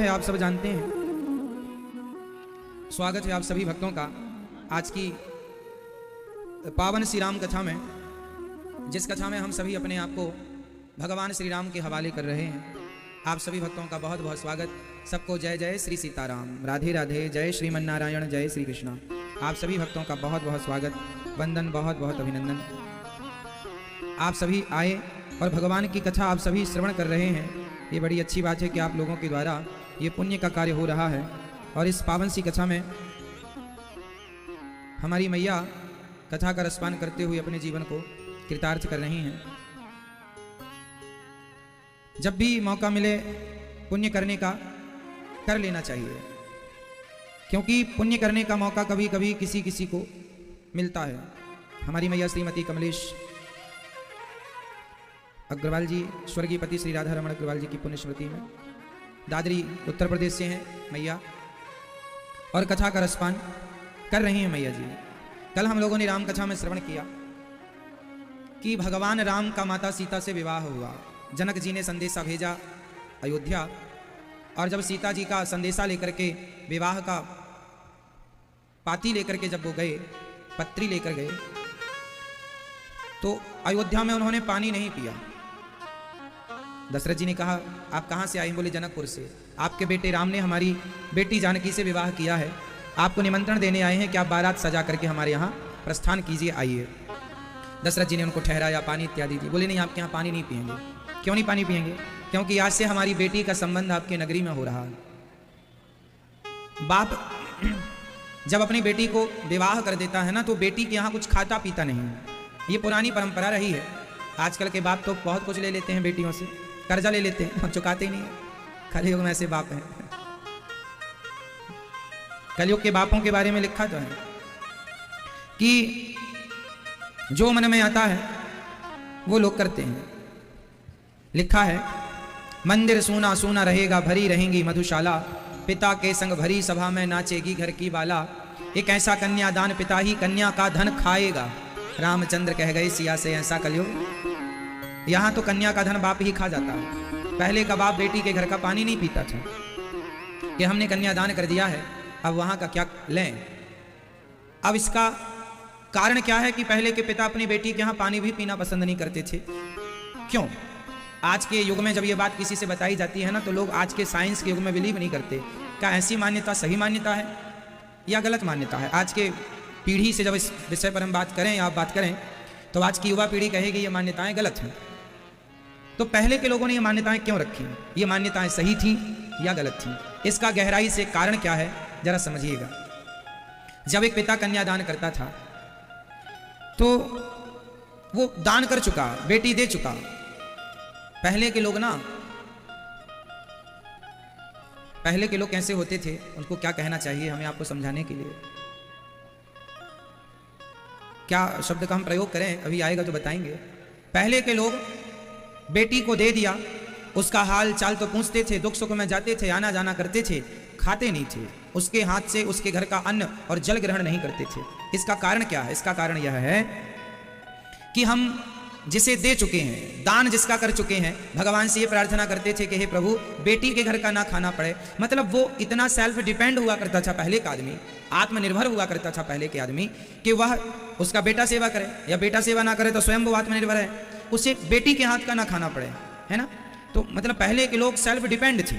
है आप सब जानते हैं। स्वागत है आप सभी भक्तों का आज की पावन श्री राम कथा में, जिस कथा में हम सभी अपने आप को भगवान श्री राम के हवाले कर रहे हैं। आप सभी भक्तों का बहुत बहुत स्वागत। सबको जय जय श्री सीताराम, राधे राधे, जय श्रीमन नारायण, जय श्री कृष्णा। आप सभी भक्तों का बहुत बहुत स्वागत, वंदन, बहुत बहुत अभिनंदन। आप सभी आए और भगवान की कथा आप सभी श्रवण कर रहे हैं। ये बड़ी अच्छी बात है कि आप लोगों के द्वारा ये पुण्य का कार्य हो रहा है। और इस पावन सी कथा में हमारी मैया कथा का रसपान करते हुए अपने जीवन को कृतार्थ कर रही हैं। जब भी मौका मिले पुण्य करने का कर लेना चाहिए, क्योंकि पुण्य करने का मौका कभी कभी किसी किसी को मिलता है। हमारी मैया श्रीमती कमलेश अग्रवाल जी, स्वर्गीय पति श्री राधा रमण अग्रवाल जी की पुण्य स्मृति में दादरी उत्तर प्रदेश से हैं मैया, और कथा का रसपान कर रही हैं मैया जी। कल हम लोगों ने राम कथा में श्रवण किया कि भगवान राम का माता सीता से विवाह हुआ। जनक जी ने संदेशा भेजा अयोध्या, और जब सीता जी का संदेशा लेकर के विवाह का पाती लेकर के जब वो गए, पत्री लेकर गए, तो अयोध्या में उन्होंने पानी नहीं पिया। दशरथ जी ने कहा आप कहाँ से आए? बोले जनकपुर से। आपके बेटे राम ने हमारी बेटी जानकी से विवाह किया है, आपको निमंत्रण देने आए हैं कि आप बारात सजा करके हमारे यहाँ प्रस्थान कीजिए, आइए। दशरथ जी ने उनको ठहराया, पानी इत्यादि दी। बोले नहीं, आपके यहाँ पानी नहीं पिएंगे। क्यों नहीं पानी पिएंगे? क्योंकि आज से हमारी बेटी का संबंध आपके नगरी में हो रहा है। बाप जब अपनी बेटी को विवाह कर देता है ना, तो बेटी के यहाँ कुछ खाता पीता नहीं। ये पुरानी परंपरा रही है। आजकल के बाप तो बहुत कुछ ले लेते हैं बेटियों से, कर्जा ले लेते हैं, चुकाते ही नहीं है। कलयुग में ऐसे बाप हैं। कलयुग के बापों के बारे में लिखा तो है कि जो मन में आता है वो लोग करते हैं। लिखा है मंदिर सूना सूना रहेगा, भरी रहेंगी मधुशाला, पिता के संग भरी सभा में नाचेगी घर की बाला। एक ऐसा कन्यादान पिता ही कन्या का धन खाएगा, रामचंद्र कह गए सिया से ऐसा कलयुग। यहाँ तो कन्या का धन बाप ही खा जाता है। पहले का बाप बेटी के घर का पानी नहीं पीता था कि हमने कन्यादान कर दिया है, अब वहाँ का क्या लें। अब इसका कारण क्या है कि पहले के पिता अपनी बेटी के यहाँ पानी भी पीना पसंद नहीं करते थे। क्यों? आज के युग में जब ये बात किसी से बताई जाती है ना, तो लोग आज के साइंस के युग में बिलीव नहीं करते। क्या ऐसी मान्यता सही मान्यता है या गलत मान्यता है? आज के पीढ़ी से जब इस विषय पर हम बात करें या आप बात करें, तो आज की युवा पीढ़ी कहेगी ये मान्यताएं गलत हैं। तो पहले के लोगों ने ये मान्यताएं क्यों रखी? ये मान्यताएं सही थी या गलत थी? इसका गहराई से कारण क्या है जरा समझिएगा। जब एक पिता कन्यादान करता था तो वो दान कर चुका, बेटी दे चुका। पहले के लोग ना, पहले के लोग कैसे होते थे, उनको क्या कहना चाहिए हमें आपको समझाने के लिए। क्या शब्द का हम प्रयोग करें, अभी आएगा तो बताएंगे। पहले के लोग बेटी को दे दिया, उसका हाल चाल तो पूछते थे, दुख सुख में जाते थे, आना जाना करते थे, खाते नहीं थे। उसके हाथ से उसके घर का अन्न और जल ग्रहण नहीं करते थे। इसका कारण क्या है? इसका कारण यह है कि हम जिसे दे चुके हैं, दान जिसका कर चुके हैं, भगवान से ये प्रार्थना करते थे कि हे प्रभु बेटी के घर का ना खाना पड़े। मतलब वो इतना सेल्फ डिपेंड हुआ करता था पहले का आदमी, आत्मनिर्भर हुआ करता था पहले के आदमी, कि वह उसका बेटा सेवा करे या बेटा सेवा ना करे तो स्वयं वो आत्मनिर्भर है, उसे बेटी के हाथ का ना खाना पड़े, है ना। तो मतलब पहले के लोग सेल्फ डिपेंड थे।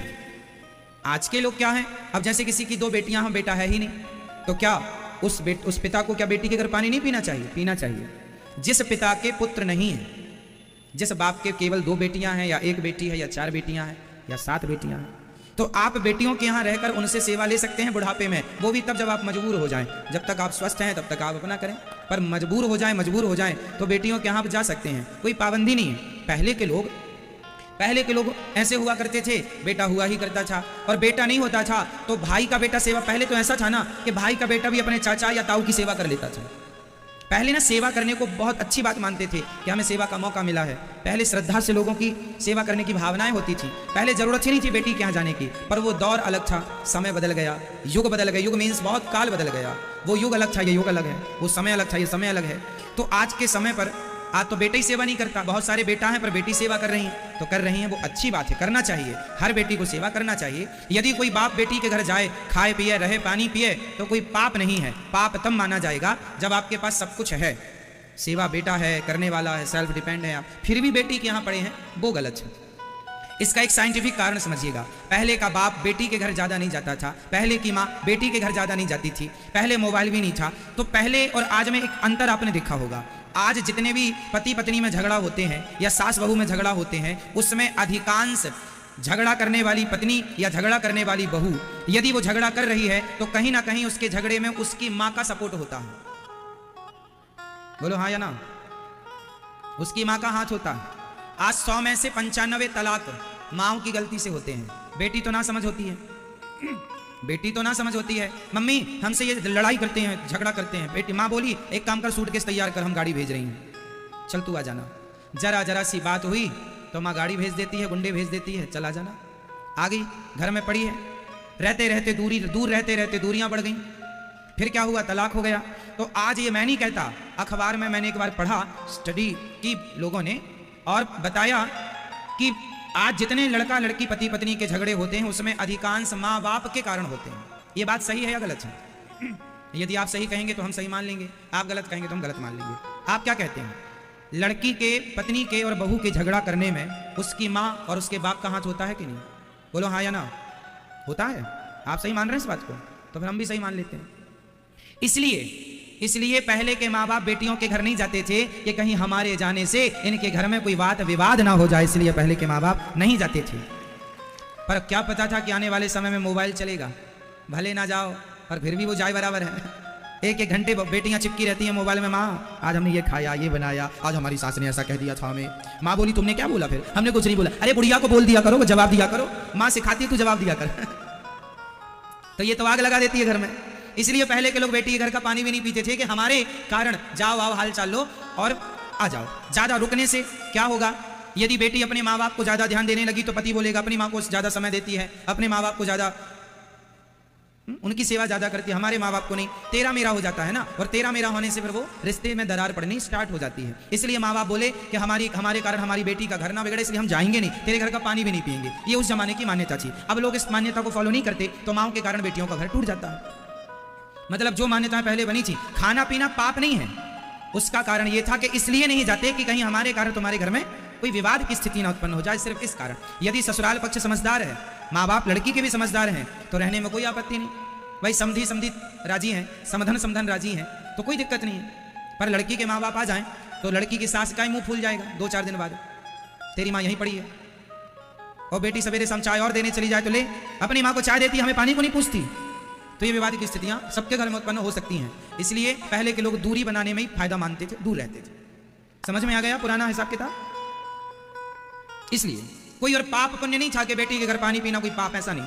आज के लोग क्या हैं? अब जैसे किसी की दो बेटियां हैं, बेटा है ही नहीं, तो क्या उस पिता को क्या बेटी के घर पानी नहीं पीना चाहिए? पीना चाहिए। जिस पिता के पुत्र नहीं है, जिस बाप के केवल दो बेटियां हैं या एक बेटी है या चार बेटियां हैं या 7 बेटियां हैं, तो आप बेटियों के यहाँ रहकर उनसे सेवा ले सकते हैं बुढ़ापे में। वो भी तब जब आप मजबूर हो जाएं। जब तक आप स्वस्थ हैं तब तक आप अपना करें, पर मजबूर हो जाएं तो बेटियों के यहाँ आप जा सकते हैं, कोई पाबंदी नहीं है। पहले के लोग ऐसे हुआ करते थे, बेटा हुआ ही करता था, और बेटा नहीं होता था तो भाई का बेटा सेवा। पहले तो ऐसा था ना कि भाई का बेटा भी अपने चाचा या ताऊ की सेवा कर लेता था। पहले ना सेवा करने को बहुत अच्छी बात मानते थे कि हमें सेवा का मौका मिला है। पहले श्रद्धा से लोगों की सेवा करने की भावनाएं होती थी। पहले जरूरत ही नहीं थी बेटी के यहाँ जाने की, पर वो दौर अलग था, समय बदल गया, युग बदल गया। युग मीन्स बहुत काल बदल गया। वो युग अलग था, ये युग अलग है। वो समय अलग था, ये समय अलग है। तो आज के समय पर आज तो बेटा ही सेवा नहीं करता, बहुत सारे बेटा हैं पर बेटी सेवा कर रही हैं, तो कर रही हैं वो अच्छी बात है, करना चाहिए, हर बेटी को सेवा करना चाहिए। यदि कोई बाप बेटी के घर जाए, खाए पिए, रहे, पानी पिए, तो कोई पाप नहीं है। पाप तब माना जाएगा जब आपके पास सब कुछ है, सेवा बेटा है, करने वाला है, सेल्फ डिपेंड है आप, फिर भी बेटी के यहाँ पड़े हैं, वो गलत है। इसका एक साइंटिफिक कारण समझिएगा। पहले का बाप बेटी के घर ज़्यादा नहीं जाता था, पहले की माँ बेटी के घर ज़्यादा नहीं जाती थी, पहले मोबाइल भी नहीं था, तो पहले और आज में एक अंतर आपने देखा होगा। आज जितने भी पति पत्नी में झगड़ा होते हैं या सास बहू में झगड़ा होते हैं, उसमें अधिकांश झगड़ा करने वाली पत्नी या झगड़ा करने वाली बहू, यदि वो झगड़ा कर रही है तो कहीं ना कहीं उसके झगड़े में उसकी माँ का सपोर्ट होता है। बोलो हाँ या ना? उसकी माँ का हाथ होता है। आज 100 में से 95 तलाक माओ की गलती से होते हैं। बेटी तो ना समझ होती है, बेटी तो ना समझ होती है, मम्मी हमसे ये लड़ाई करते हैं, झगड़ा करते हैं। बेटी माँ बोली एक काम कर, सूटकेस तैयार कर, हम गाड़ी भेज रही हैं, चल तू आ जाना। जरा सी बात हुई तो माँ गाड़ी भेज देती है, गुंडे भेज देती है, चला जाना। आ गई, घर में पड़ी है, रहते रहते दूर रहते रहते दूरियां बढ़ गई, फिर क्या हुआ, तलाक हो गया। तो आज ये मैं नहीं कहता, अखबार में मैंने एक बार पढ़ा, स्टडी की लोगों ने, और बताया कि आज जितने लड़का लड़की पति पत्नी के झगड़े होते हैं उसमें अधिकांश माँ बाप के कारण होते हैं। ये बात सही है या गलत है? यदि आप सही कहेंगे तो हम सही मान लेंगे, आप गलत कहेंगे तो हम गलत मान लेंगे। आप क्या कहते हैं? लड़की के, पत्नी के और बहू के झगड़ा करने में उसकी माँ और उसके बाप का हाथ होता है कि नहीं? बोलो हाँ या ना? होता है। आप सही मान रहे हैं इस बात को, तो फिर हम भी सही मान लेते हैं। इसलिए पहले के माँ बाप बेटियों के घर नहीं जाते थे कि कहीं हमारे जाने से इनके घर में कोई वाद विवाद ना हो जाए, इसलिए पहले के माँ बाप नहीं जाते थे। पर क्या पता था कि आने वाले समय में मोबाइल चलेगा, भले ना जाओ पर फिर भी वो जाए बराबर है। एक घंटे बेटियां चिपकी रहती हैं मोबाइल में, माँ आज हमने ये खाया, ये बनाया, आज हमारी सास ने ऐसा कह दिया था हमें। माँ बोली तुमने क्या बोला? फिर हमने कुछ नहीं बोला। अरे बुढ़िया को बोल दिया करो, वो जवाब दिया करो, माँ सिखाती है तू जवाब दिया कर। तो ये तो आग लगा देती है घर में। इसलिए पहले के लोग बेटी के घर का पानी भी नहीं पीते थे कि हमारे कारण जाओ आओ हाल चाल लो और आ जाओ। ज्यादा रुकने से क्या होगा? यदि बेटी अपने माँ बाप को ज्यादा ध्यान देने लगी तो पति बोलेगा अपनी माँ को ज्यादा समय देती है, अपने माँ बाप को ज्यादा, उनकी सेवा ज्यादा करती है, हमारे माँ बाप को नहीं। तेरा मेरा हो जाता है ना, और तेरा मेरा होने से फिर वो रिश्ते में दरार पड़नी स्टार्ट हो जाती है। इसलिए माँ बाप बोले कि हमारे कारण हमारी बेटी का घर ना बिगड़े, इसलिए हम जाएंगे नहीं, तेरे घर का पानी भी नहीं पिएंगे। ये उस जमाने की मान्यता थी। अब लोग इस मान्यता को फॉलो नहीं करते तो माओ के कारण बेटियों का घर टूट जाता है। मतलब जो मान्यताएं पहले बनी थी, खाना पीना पाप नहीं है, उसका कारण यह था कि इसलिए नहीं जाते कि कहीं हमारे कारण तुम्हारे घर में कोई विवाद की स्थिति ना उत्पन्न हो जाए, सिर्फ इस कारण। यदि ससुराल पक्ष समझदार है, माँ बाप लड़की के भी समझदार हैं, तो रहने में कोई आपत्ति नहीं। भाई समधी राजी हैं, समधन राजी हैं, तो कोई दिक्कत नहीं है। पर लड़की के माँ बाप आ जाएं तो लड़की की सास का ही मुंह फूल जाएगा 2-4 दिन बाद, तेरी माँ यहीं पड़ी है। और बेटी सवेरे शाम चाय और देने चली जाए तो ले, अपनी माँ को चाय देती, हमें पानी को नहीं पूछती। तो ये विवाद की स्थितियां सबके घर में उत्पन्न हो सकती हैं। इसलिए पहले के लोग दूरी बनाने में ही फायदा मानते थे, दूर रहते थे। समझ में आ गया पुराना हिसाब किताब? इसलिए कोई और पाप पुण्य नहीं था कि बेटी के घर पानी पीना कोई पाप, ऐसा नहीं।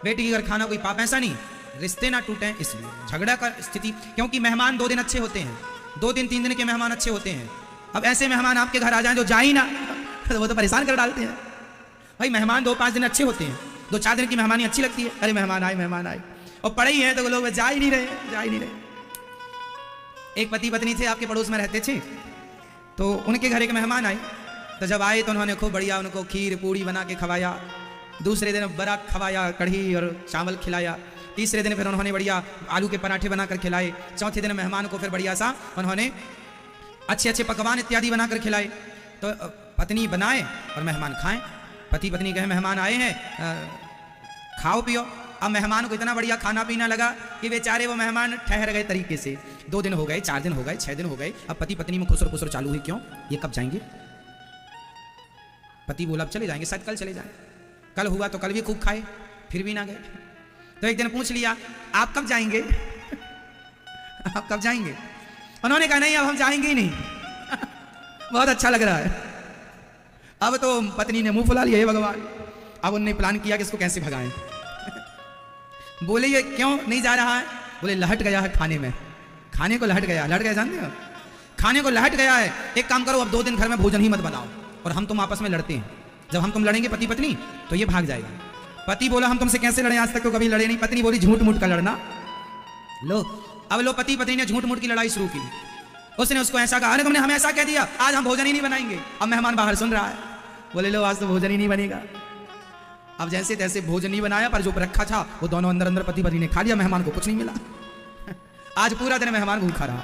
बेटी के घर खाना कोई पाप, ऐसा नहीं। रिश्ते ना टूटे इसलिए झगड़ा का स्थिति, क्योंकि मेहमान 2 दिन अच्छे होते हैं, 2 दिन 3 दिन के मेहमान अच्छे होते हैं। अब ऐसे मेहमान आपके घर आ जाएं जो जा ही ना, तो वो तो परेशान कर डालते हैं। भाई मेहमान 2-5 दिन अच्छे होते हैं, 2-4 दिन की मेहमानी अच्छी लगती है, अरे मेहमान आए, और पड़े ही है तो लोग जा ही नहीं रहे। एक पति पत्नी थे, आपके पड़ोस में रहते थे, तो उनके घर एक मेहमान आए। तो जब आए तो उन्होंने खूब बढ़िया उनको खीर पूड़ी बना के खवाया। दूसरे दिन बड़ा खवाया, कढ़ी और चावल खिलाया। तीसरे दिन फिर उन्होंने बढ़िया आलू के पराठे बनाकर खिलाए। चौथे दिन मेहमान को फिर बढ़िया सा उन्होंने अच्छे पकवान इत्यादि बनाकर खिलाए। तो पत्नी बनाए और मेहमान खाएं। पति पत्नी कहे मेहमान आए हैं, खाओ पियो। अब मेहमान को इतना बढ़िया खाना पीना लगा कि बेचारे वो मेहमान ठहर गए तरीके से। 2 दिन हो गए, 4 दिन हो गए, 6 दिन हो गए। अब पति पत्नी में खुसर चालू हुई, क्यों? ये कब जाएंगे? पति बोला अब चले जाएंगे, शायद कल चले जाए। कल हुआ तो कल भी खूब खाए, फिर भी ना गए। तो एक दिन पूछ लिया आप कब जाएंगे? आप कब जाएंगे? उन्होंने कहा नहीं अब हम जाएंगे ही नहीं। बहुत अच्छा लग रहा है। अब तो पत्नी ने मुंह फुला लिया, हे भगवान। अब उन्होंने प्लान किया कि इसको कैसे भगाएं। बोले ये क्यों नहीं जा रहा है? बोले लहट गया है खाने में। खाने को लहट गया जानते हो? खाने को लहट गया है। एक काम करो, अब 2 दिन घर में भोजन ही मत बनाओ और हम तुम आपस में लड़ते हैं। जब हम तुम लड़ेंगे पति पत्नी तो ये भाग जाएगा। पति बोला हम तुमसे कैसे लड़े, आज तक तो कभी लड़े नहीं। पत्नी बोली झूठ मूठ का लड़ना। लो अब लो पति पत्नी ने झूठ मूठ की लड़ाई शुरू की। उसने उसको ऐसा कहा, अरे तुमने हमें ऐसा कह दिया, आज हम भोजन ही नहीं बनाएंगे। अब मेहमान बाहर सुन रहा है, बोले लो आज तो भोजन ही नहीं बनेगा। अब जैसे तैसे भोजन नहीं बनाया, पर जो रखा था वो दोनों अंदर अंदर पति पत्नी ने खा लिया, मेहमान को कुछ नहीं मिला। आज पूरा दिन मेहमान भूखा रहा।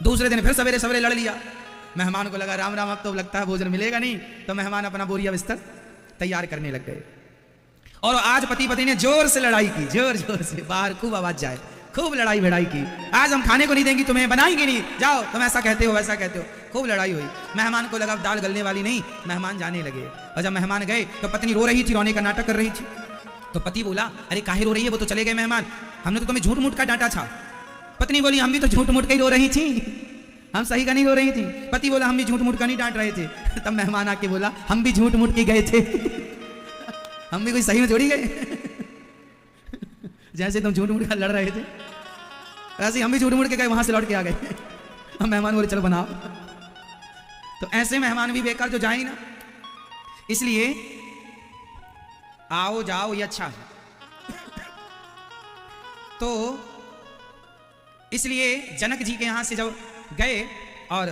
दूसरे दिन फिर सवेरे सवेरे लड़ लिया। मेहमान को लगा राम राम, अब तो लगता है भोजन मिलेगा नहीं, तो मेहमान अपना बोरिया बिस्तर तैयार करने लग गए। और आज पति पत्नी ने जोर से लड़ाई की, जोर जोर से, बाहर खूब आवाज जाए, खूब लड़ाई भिड़ाई की। आज हम खाने को नहीं देंगी, तुम्हें बनाएंगे नहीं, जाओ, तुम ऐसा कहते हो वैसा कहते हो। खूब लड़ाई हुई। मेहमान को लगा दाल गलने वाली नहीं, मेहमान जाने लगे। और जब मेहमान गए तो पत्नी रो रही थी, रोने का नाटक कर रही थी। तो पति बोला, अरे काहे रो रही है, वो तो चले गए मेहमान, हमने तो तुम्हें झूठ मूठ का डांटा था। पत्नी बोली, हम भी तो झूठ मूठ के ही रो रही थी, हम सही का नहीं रो रही थी। पति बोला, हम भी झूठ मूठ का नहीं डांट रहे थे। तब मेहमान आके बोला, हम भी झूठ मूठ के गए थे, हम भी कोई सही में जोड़ी गए। जैसे तुम झूठ मूठ का लड़ रहे थे, ऐसे हम भी झूठ मूठ के गए, वहां से लौट के आ गए। अब मेहमान बोले, चलो बनाओ। तो ऐसे मेहमान भी बेकार जो जाए ना, इसलिए आओ जाओ ये अच्छा है। तो इसलिए जनक जी के यहां से जब गए और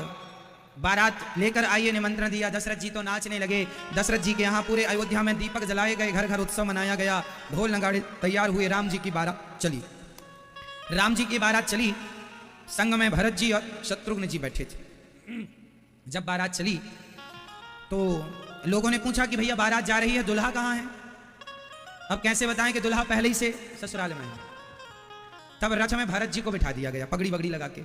बारात लेकर आइए निमंत्रण दिया, दशरथ जी तो नाचने लगे। दशरथ जी के यहाँ पूरे अयोध्या में दीपक जलाए गए, घर घर उत्सव मनाया गया, ढोल नगाड़े तैयार हुए, राम जी की बारात चली। राम जी की बारात चली, संग में भरत जी और शत्रुघ्न जी बैठे थे। जब बारात चली तो लोगों ने पूछा कि भैया बारात जा रही है, दुल्हा कहाँ है? अब कैसे बताएं कि दुल्हा पहले ही से ससुराल में है। तब रथ में भरत जी को बिठा दिया गया, पगड़ी बगड़ी लगा के।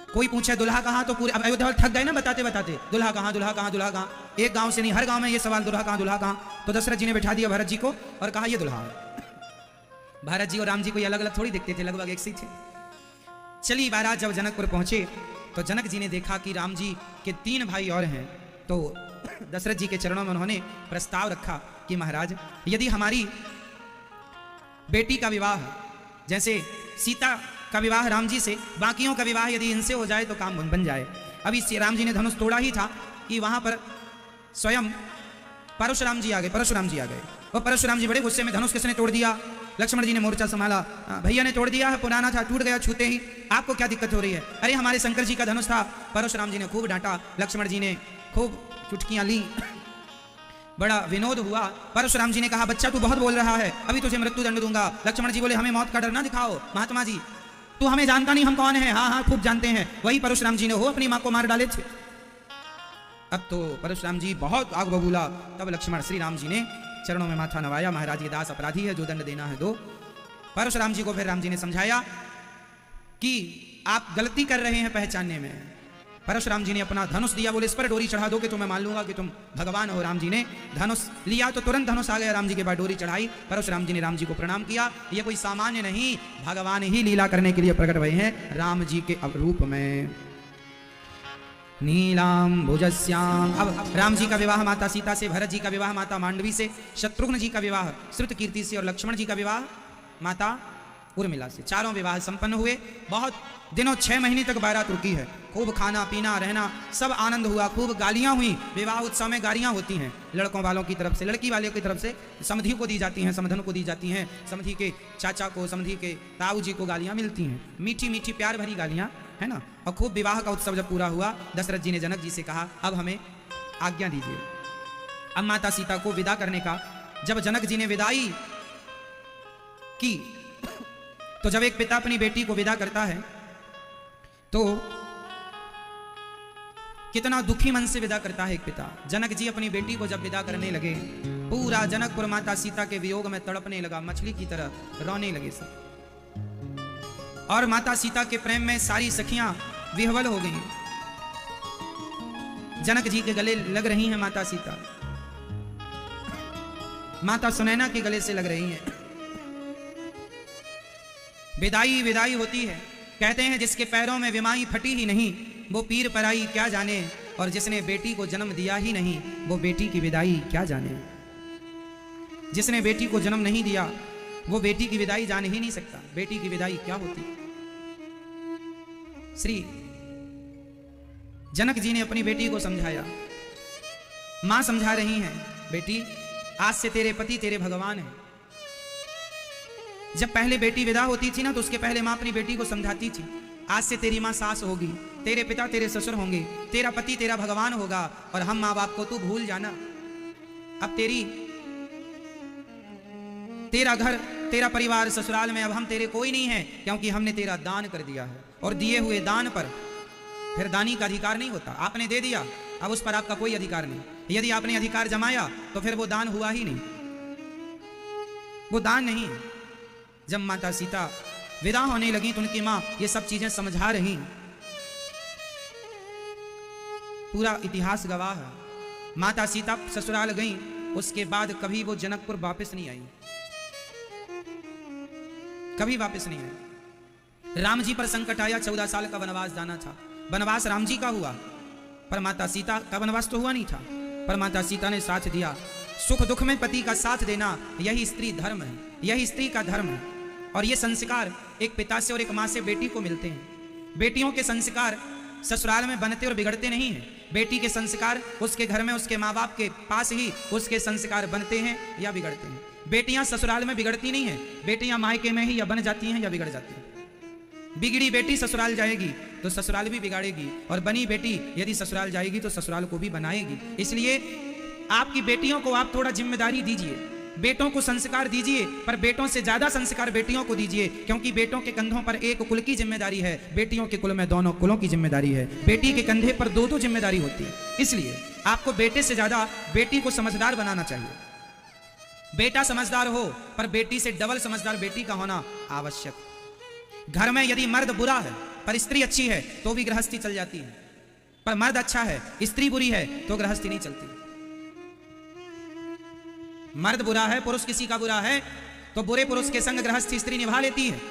कोई पूछे दुल्हा कहाँ, तो पूरे अब अयोध्या वाले थक गए ना बताते बताते, दुल्हा कहाँ, दुल्हा कहाँ, दुल्हा कहाँ। एक गांव से नहीं, हर गांव में ये सवाल, दुल्हा कहाँ, दुल्हा कहाँ। तो दशरथ जी ने बिठा दिया भरत जी को और कहा ये दुल्हा है। भरत जी और राम जी को अलग अलग थोड़ी दिखते थे, लगभग एक से थे। चली बारात जब जनकपुर पहुंचे तो जनक जी ने देखा कि राम जी के 3 भाई और हैं। तो दशरथ जी के चरणों में उन्होंने प्रस्ताव रखा कि महाराज, यदि हमारी बेटी का विवाह, जैसे सीता का विवाह राम जी से, बाकियों का विवाह यदि इनसे हो जाए तो काम बन जाए। अभी राम जी ने धनुष तोड़ा ही था कि वहां पर स्वयं परशुराम जी आ गए। परशुराम जी आ गए और परशुराम जी बड़े गुस्से में, धनुष किसने तोड़ दिया? लक्ष्मण जी ने मोर्चा संभाला, भैया ने तोड़ दिया है, पुराना था, टूट गया छूते ही, आपको क्या दिक्कत हो रही है? अरे हमारे शंकर जी का धनुष था। परशुराम जी ने खूब डांटा, लक्ष्मण जी ने खूब चुटकियां ली, बड़ा विनोद हुआ। परशुराम जी ने कहा, बच्चा तू बहुत बोल रहा है, अभी तुझे मृत्यु दंड दूंगा। लक्ष्मण जी बोले, हमें मौत का डर ना दिखाओ महात्मा जी, तू हमें जानता नहीं हम कौन है। हाँ हाँ खूब जानते हैं, वही परशुराम जी ने हो अपनी मां को मार डाले थे। अब तो परशुराम जी बहुत आग बबूला। तब लक्ष्मण श्री राम जी ने चरणों में माथा नवाया, महाराज ये दास अपराधी है, जो दंड देना है दो। परशुराम जी को फिर राम जी ने समझाया कि आप गलती कर रहे हैं पहचानने में। परशुराम जी ने अपना धनुष दिया, बोले इस पर डोरी चढ़ा दो कि तो मैं मान लूंगा कि तुम भगवान हो। राम जी ने धनुष लिया तो तुरंत धनुष आ गया, राम जी के पास डोरी चढ़ाई। परशुराम जी ने राम जी को प्रणाम किया। ये कोई सामान्य नहीं, भगवान ही लीला करने के लिए प्रकट हुए हैं राम जी के रूप में। नीलाम भुजस्याम। अब राम जी का विवाह माता सीता से, भरत जी का विवाह माता मांडवी से, शत्रुघ्न जी का विवाह श्रुतकीर्ति से और लक्ष्मण जी का विवाह माता उर्मिला से। चारों विवाह संपन्न हुए। बहुत दिनों 6 महीने तक बारात रुकी है। खूब खाना पीना रहना सब आनंद हुआ, खूब गालियां हुई। विवाह उत्सव में गालियां होती हैं लड़कों वालों की तरफ से, लड़की वाले की तरफ से समधी को दी जाती हैं, समधन को दी जाती हैं, समधी के चाचा को, समधी के ताऊ जी को गालियां मिलती हैं, मीठी मीठी प्यार भरी गालियां, है ना। और खूब विवाह का उत्सव जब पूरा हुआ, दशरथ जी ने जनक जी से कहा, अब हमें आज्ञा दीजिए। अब माता सीता को विदा करने का जब जनक जी ने विदाई की, तो जब एक पिता अपनी बेटी को विदा करता है तो कितना दुखी मन से विदा करता है एक पिता। जनक जी अपनी बेटी को जब विदा करने लगे, पूरा जनकपुर माता सीता के वियोग में तड़पने लगा, मछली की तरह रोने लगे सब। और माता सीता के प्रेम में सारी सखियां विह्वल हो गईं। जनक जी के गले लग रही हैं माता सीता, माता सुनैना के गले से लग रही हैं। विदाई विदाई होती है। कहते हैं जिसके पैरों में विमाई फटी ही नहीं, वो पीर पराई क्या जाने, और जिसने बेटी को जन्म दिया ही नहीं, वो बेटी की विदाई क्या जाने। जिसने बेटी को जन्म नहीं दिया वो बेटी की विदाई जान ही नहीं सकता, बेटी की विदाई क्या होती। श्री जनक जी ने अपनी बेटी को समझाया। मां समझा रही हैं, बेटी आज से तेरे पति तेरे भगवान हैं। जब पहले बेटी विदा होती थी ना, तो उसके पहले मां अपनी बेटी को समझाती थी, आज से तेरी माँ सास होगी, तेरे पिता तेरे ससुर होंगे, तेरा पति तेरा भगवान होगा, और हम माँ बाप को तू भूल जाना। अब तेरा घर तेरा परिवार ससुराल में अब हम तेरे कोई नहीं है, क्योंकि हमने तेरा दान कर दिया है, और दिए हुए दान पर फिर दानी का अधिकार नहीं होता। आपने दे दिया, अब उस पर आपका कोई अधिकार नहीं। यदि आपने अधिकार जमाया तो फिर वो दान हुआ ही नहीं, वो दान नहीं है। जब माता सीता विदा होने लगी तो उनकी मां ये सब चीजें समझा रही। पूरा इतिहास गवाह है। माता सीता ससुराल गई, उसके बाद कभी वो जनकपुर वापस नहीं आई, कभी वापस नहीं आई। राम जी पर संकट आया, 14 साल का वनवास जाना था। वनवास राम जी का हुआ, पर माता सीता का वनवास तो हुआ नहीं था, पर माता सीता ने साथ दिया। सुख दुख में पति का साथ देना, यही स्त्री धर्म है, यही स्त्री का धर्म है। और ये संस्कार एक पिता से और एक माँ से बेटी को मिलते हैं। बेटियों के संस्कार ससुराल में बनते और बिगड़ते नहीं हैं। बेटी के संस्कार उसके घर में उसके माँ बाप के पास ही उसके संस्कार बनते हैं या बिगड़ते हैं। बेटियां ससुराल में बिगड़ती नहीं हैं, बेटियां मायके में ही या बन जाती हैं या बिगड़ जाती हैं। बिगड़ी बेटी ससुराल जाएगी तो ससुराल भी बिगाड़ेगी, और बनी बेटी यदि ससुराल जाएगी तो ससुराल को भी बनाएगी। इसलिए आपकी बेटियों को आप थोड़ा जिम्मेदारी दीजिए, बेटों को संस्कार दीजिए, पर बेटों से ज्यादा संस्कार बेटियों को दीजिए, क्योंकि बेटों के कंधों पर एक कुल की जिम्मेदारी है, बेटियों के कुल में दोनों कुलों की जिम्मेदारी है। बेटी के कंधे पर दो जिम्मेदारी होती है। इसलिए आपको बेटे से ज्यादा बेटी को समझदार बनाना चाहिए। बेटा समझदार हो, पर बेटी से डबल समझदार बेटी का होना आवश्यक। घर में यदि मर्द बुरा है पर स्त्री अच्छी है तो भी गृहस्थी चल जाती है, पर मर्द अच्छा है स्त्री बुरी है तो गृहस्थी नहीं चलती। मर्द बुरा है, पुरुष किसी का बुरा है, तो बुरे पुरुष के संग गृहस्थी स्त्री निभा लेती है,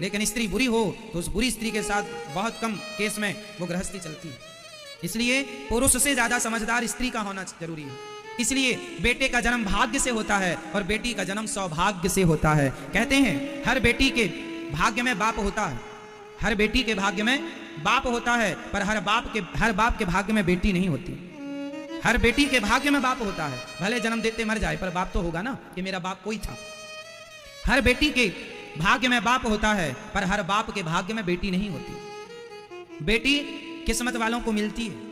लेकिन स्त्री बुरी हो तो उस बुरी स्त्री के साथ बहुत कम केस में वो गृहस्थी चलती है। इसलिए पुरुष से ज्यादा समझदार स्त्री का होना जरूरी है। इसलिए बेटे का जन्म भाग्य से होता है और बेटी का जन्म सौभाग्य से होता है। कहते हैं हर बेटी के भाग्य में बाप होता है, हर बेटी के भाग्य में बाप होता है, पर हर बाप के भाग्य में बेटी नहीं होती। हर बेटी के भाग्य में बाप होता है, भले जन्म देते मर जाए पर बाप तो होगा ना कि मेरा बाप कोई था। हर बेटी के भाग्य में बाप होता है, पर हर बाप के भाग्य में बेटी नहीं होती। बेटी किस्मत वालों को मिलती है,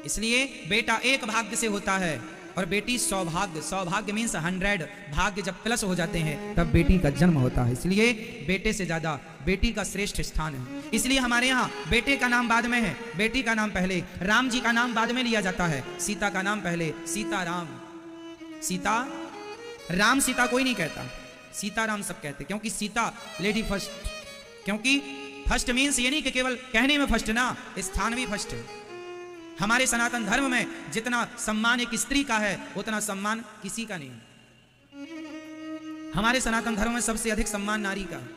इसलिए बेटा एक भाग्य से होता है और बेटी सौभाग्य। सौभाग्य मीन्स 100, भाग्य जब प्लस हो जाते हैं तब बेटी का जन्म होता है। इसलिए बेटे से ज्यादा बेटी का श्रेष्ठ स्थान है। इसलिए हमारे यहाँ बेटे का नाम बाद में है, बेटी का नाम पहले। राम जी का नाम बाद में लिया जाता है, सीता का नाम पहले। सीता राम, सीता राम सीता कोई नहीं कहता, सीता राम सब कहते, क्योंकि सीता लेडी फर्स्ट। क्योंकि फर्स्ट मीन्स ये नहीं कि केवल कहने में फर्स्ट ना, स्थान भी फर्स्ट है। हमारे सनातन धर्म में जितना सम्मान एक स्त्री का है उतना सम्मान किसी का नहीं। हमारे सनातन धर्म में सबसे अधिक सम्मान नारी का है।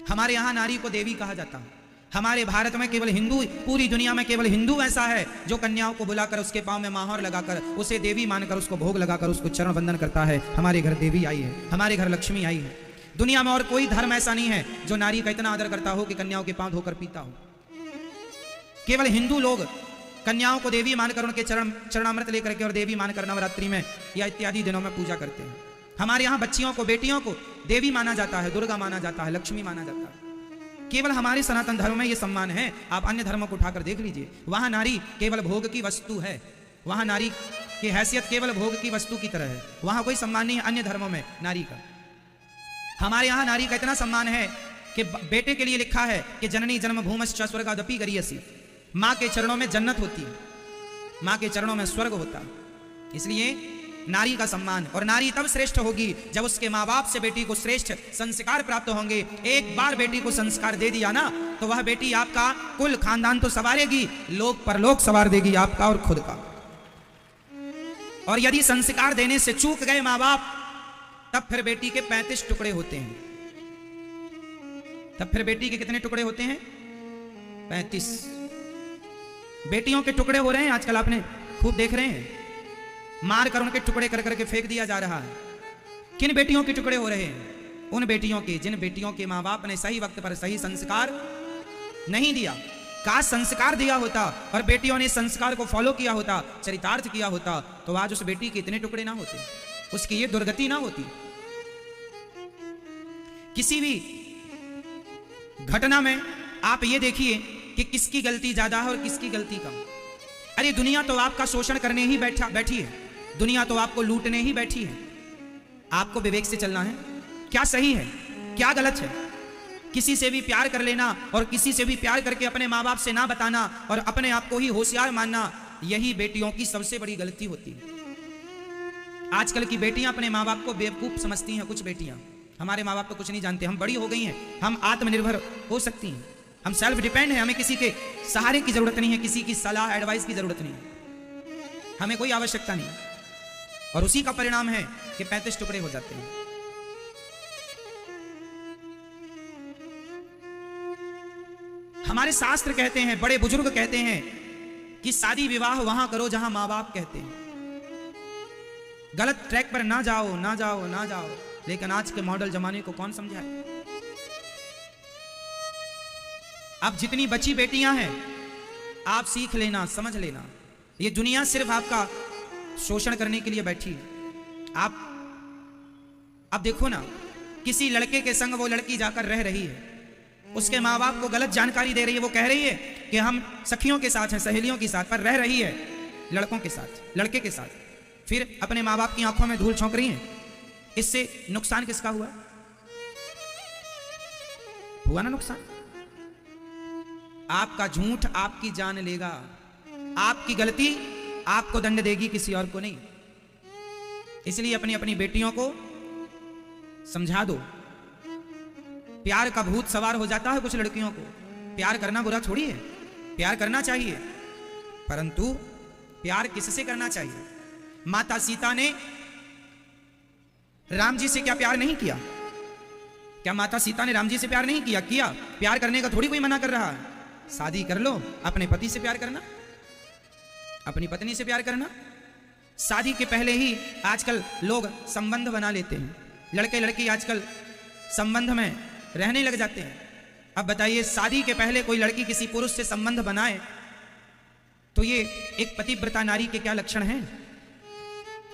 हमारे यहां नारी को देवी कहा जाता है। हमारे भारत में केवल हिंदू, पूरी दुनिया में केवल हिंदू ऐसा है जो कन्याओं को बुलाकर उसके पांव में माहौर लगाकर उसे देवी मानकर उसको भोग लगाकर उसको चरण वंदन करता है। हमारे घर देवी आई है, हमारे घर लक्ष्मी आई है। दुनिया में और कोई धर्म ऐसा नहीं है जो नारी का इतना आदर करता हो कि कन्याओं के पांव धोकर पीता हो। केवल हिंदू लोग कन्याओं को देवी मानकर उनके चरणामृत लेकर के और देवी मानकर नवरात्रि में या इत्यादि दिनों में पूजा करते हैं। हमारे यहाँ बच्चियों को, बेटियों को देवी माना जाता है, दुर्गा माना जाता है, लक्ष्मी माना जाता है। केवल हमारे सनातन धर्म में ये सम्मान है। आप अन्य धर्मों को उठाकर देख लीजिए, वहां नारी केवल भोग की वस्तु है, वहां नारी की हैसियत केवल भोग की वस्तु की तरह है, वहां कोई सम्मान नहीं है अन्य धर्मों में नारी का। हमारे यहाँ नारी का इतना सम्मान है कि बेटे के लिए लिखा है कि जननी जन्म भूमश्च स्वर्गादपि गरीयसी, माँ के चरणों में जन्नत होती है, माँ के चरणों में स्वर्ग होता है। इसलिए नारी का सम्मान, और नारी तब श्रेष्ठ होगी जब उसके माँ बाप से बेटी को श्रेष्ठ संस्कार प्राप्त होंगे। एक बार बेटी को संस्कार दे दिया ना तो वह बेटी आपका कुल खानदान तो संवारेगी, लोक परलोक संवार देगी आपका और खुद का। और यदि संस्कार देने से चूक गए माँ बाप तब फिर बेटी के 35 टुकड़े होते हैं। तब फिर बेटी के कितने टुकड़े होते हैं? 35। बेटियों के टुकड़े हो रहे हैं आजकल, आपने खूब देख रहे हैं, मार कर उनके टुकड़े कर करके फेंक दिया जा रहा है। किन बेटियों के टुकड़े हो रहे हैं? उन बेटियों के जिन बेटियों के माँ बाप ने सही वक्त पर सही संस्कार नहीं दिया। काश संस्कार दिया होता और बेटियों ने संस्कार को फॉलो किया होता, चरितार्थ किया होता, तो आज उस बेटी के इतने टुकड़े ना होते, उसकी ये दुर्गति ना होती। किसी भी घटना में आप ये देखिए कि किसकी गलती ज्यादा है और किसकी गलती कम। अरे दुनिया तो आपका शोषण करने ही बैठी है, दुनिया तो आपको लूटने ही बैठी है। आपको विवेक से चलना है, क्या सही है क्या गलत है। किसी से भी प्यार कर लेना और किसी से भी प्यार करके अपने माँ बाप से ना बताना और अपने आप को ही होशियार मानना, यही बेटियों की सबसे बड़ी गलती होती है। आजकल की बेटियां अपने माँ बाप को बेवकूफ समझती हैं। कुछ बेटियां, हमारे माँ बाप तो कुछ नहीं जानते, हम बड़ी हो गई हैं, हम आत्मनिर्भर हो सकती हैं, हम सेल्फ डिपेंड हैं, हमें किसी के सहारे की जरूरत नहीं है, किसी की सलाह एडवाइस की जरूरत नहीं है, हमें कोई आवश्यकता नहीं। और उसी का परिणाम है कि 35 टुकड़े हो जाते हैं। हमारे शास्त्र कहते हैं, बड़े बुजुर्ग कहते हैं कि शादी विवाह वहां करो जहां मां बाप कहते हैं। गलत ट्रैक पर ना जाओ ना जाओ ना जाओ। लेकिन आज के मॉडल जमाने को कौन समझाए। अब जितनी बची बेटियां हैं, आप सीख लेना, समझ लेना, ये दुनिया सिर्फ आपका शोषण करने के लिए बैठी है। आप अब देखो ना, किसी लड़के के संग वो लड़की जाकर रह रही है, उसके माँ बाप को गलत जानकारी दे रही है, वो कह रही है कि हम सखियों के साथ हैं, सहेलियों के साथ, पर रह रही है लड़कों के साथ, लड़के के साथ। फिर अपने माँ बाप की आंखों में धूल झोंक रही हैं। इससे नुकसान किसका हुआ? हुआ ना नुकसान। आपका झूठ आपकी जान लेगा, आपकी गलती आपको दंड देगी, किसी और को नहीं। इसलिए अपनी अपनी बेटियों को समझा दो। प्यार का भूत सवार हो जाता है कुछ लड़कियों को। प्यार करना बुरा थोड़ी है, प्यार करना चाहिए, परंतु प्यार किससे करना चाहिए? माता सीता ने राम जी से क्या प्यार नहीं किया? क्या माता सीता ने राम जी से प्यार नहीं किया? किया। प्यार करने का थोड़ी कोई मना कर रहा है। शादी कर लो, अपने पति से प्यार करना, अपनी पत्नी से प्यार करना। शादी के पहले ही आजकल लोग संबंध बना लेते हैं, लड़के लड़की आजकल संबंध में रहने लग जाते हैं। अब बताइए, शादी के पहले कोई लड़की किसी पुरुष से संबंध बनाए तो ये एक पतिव्रता नारी के क्या लक्षण हैं?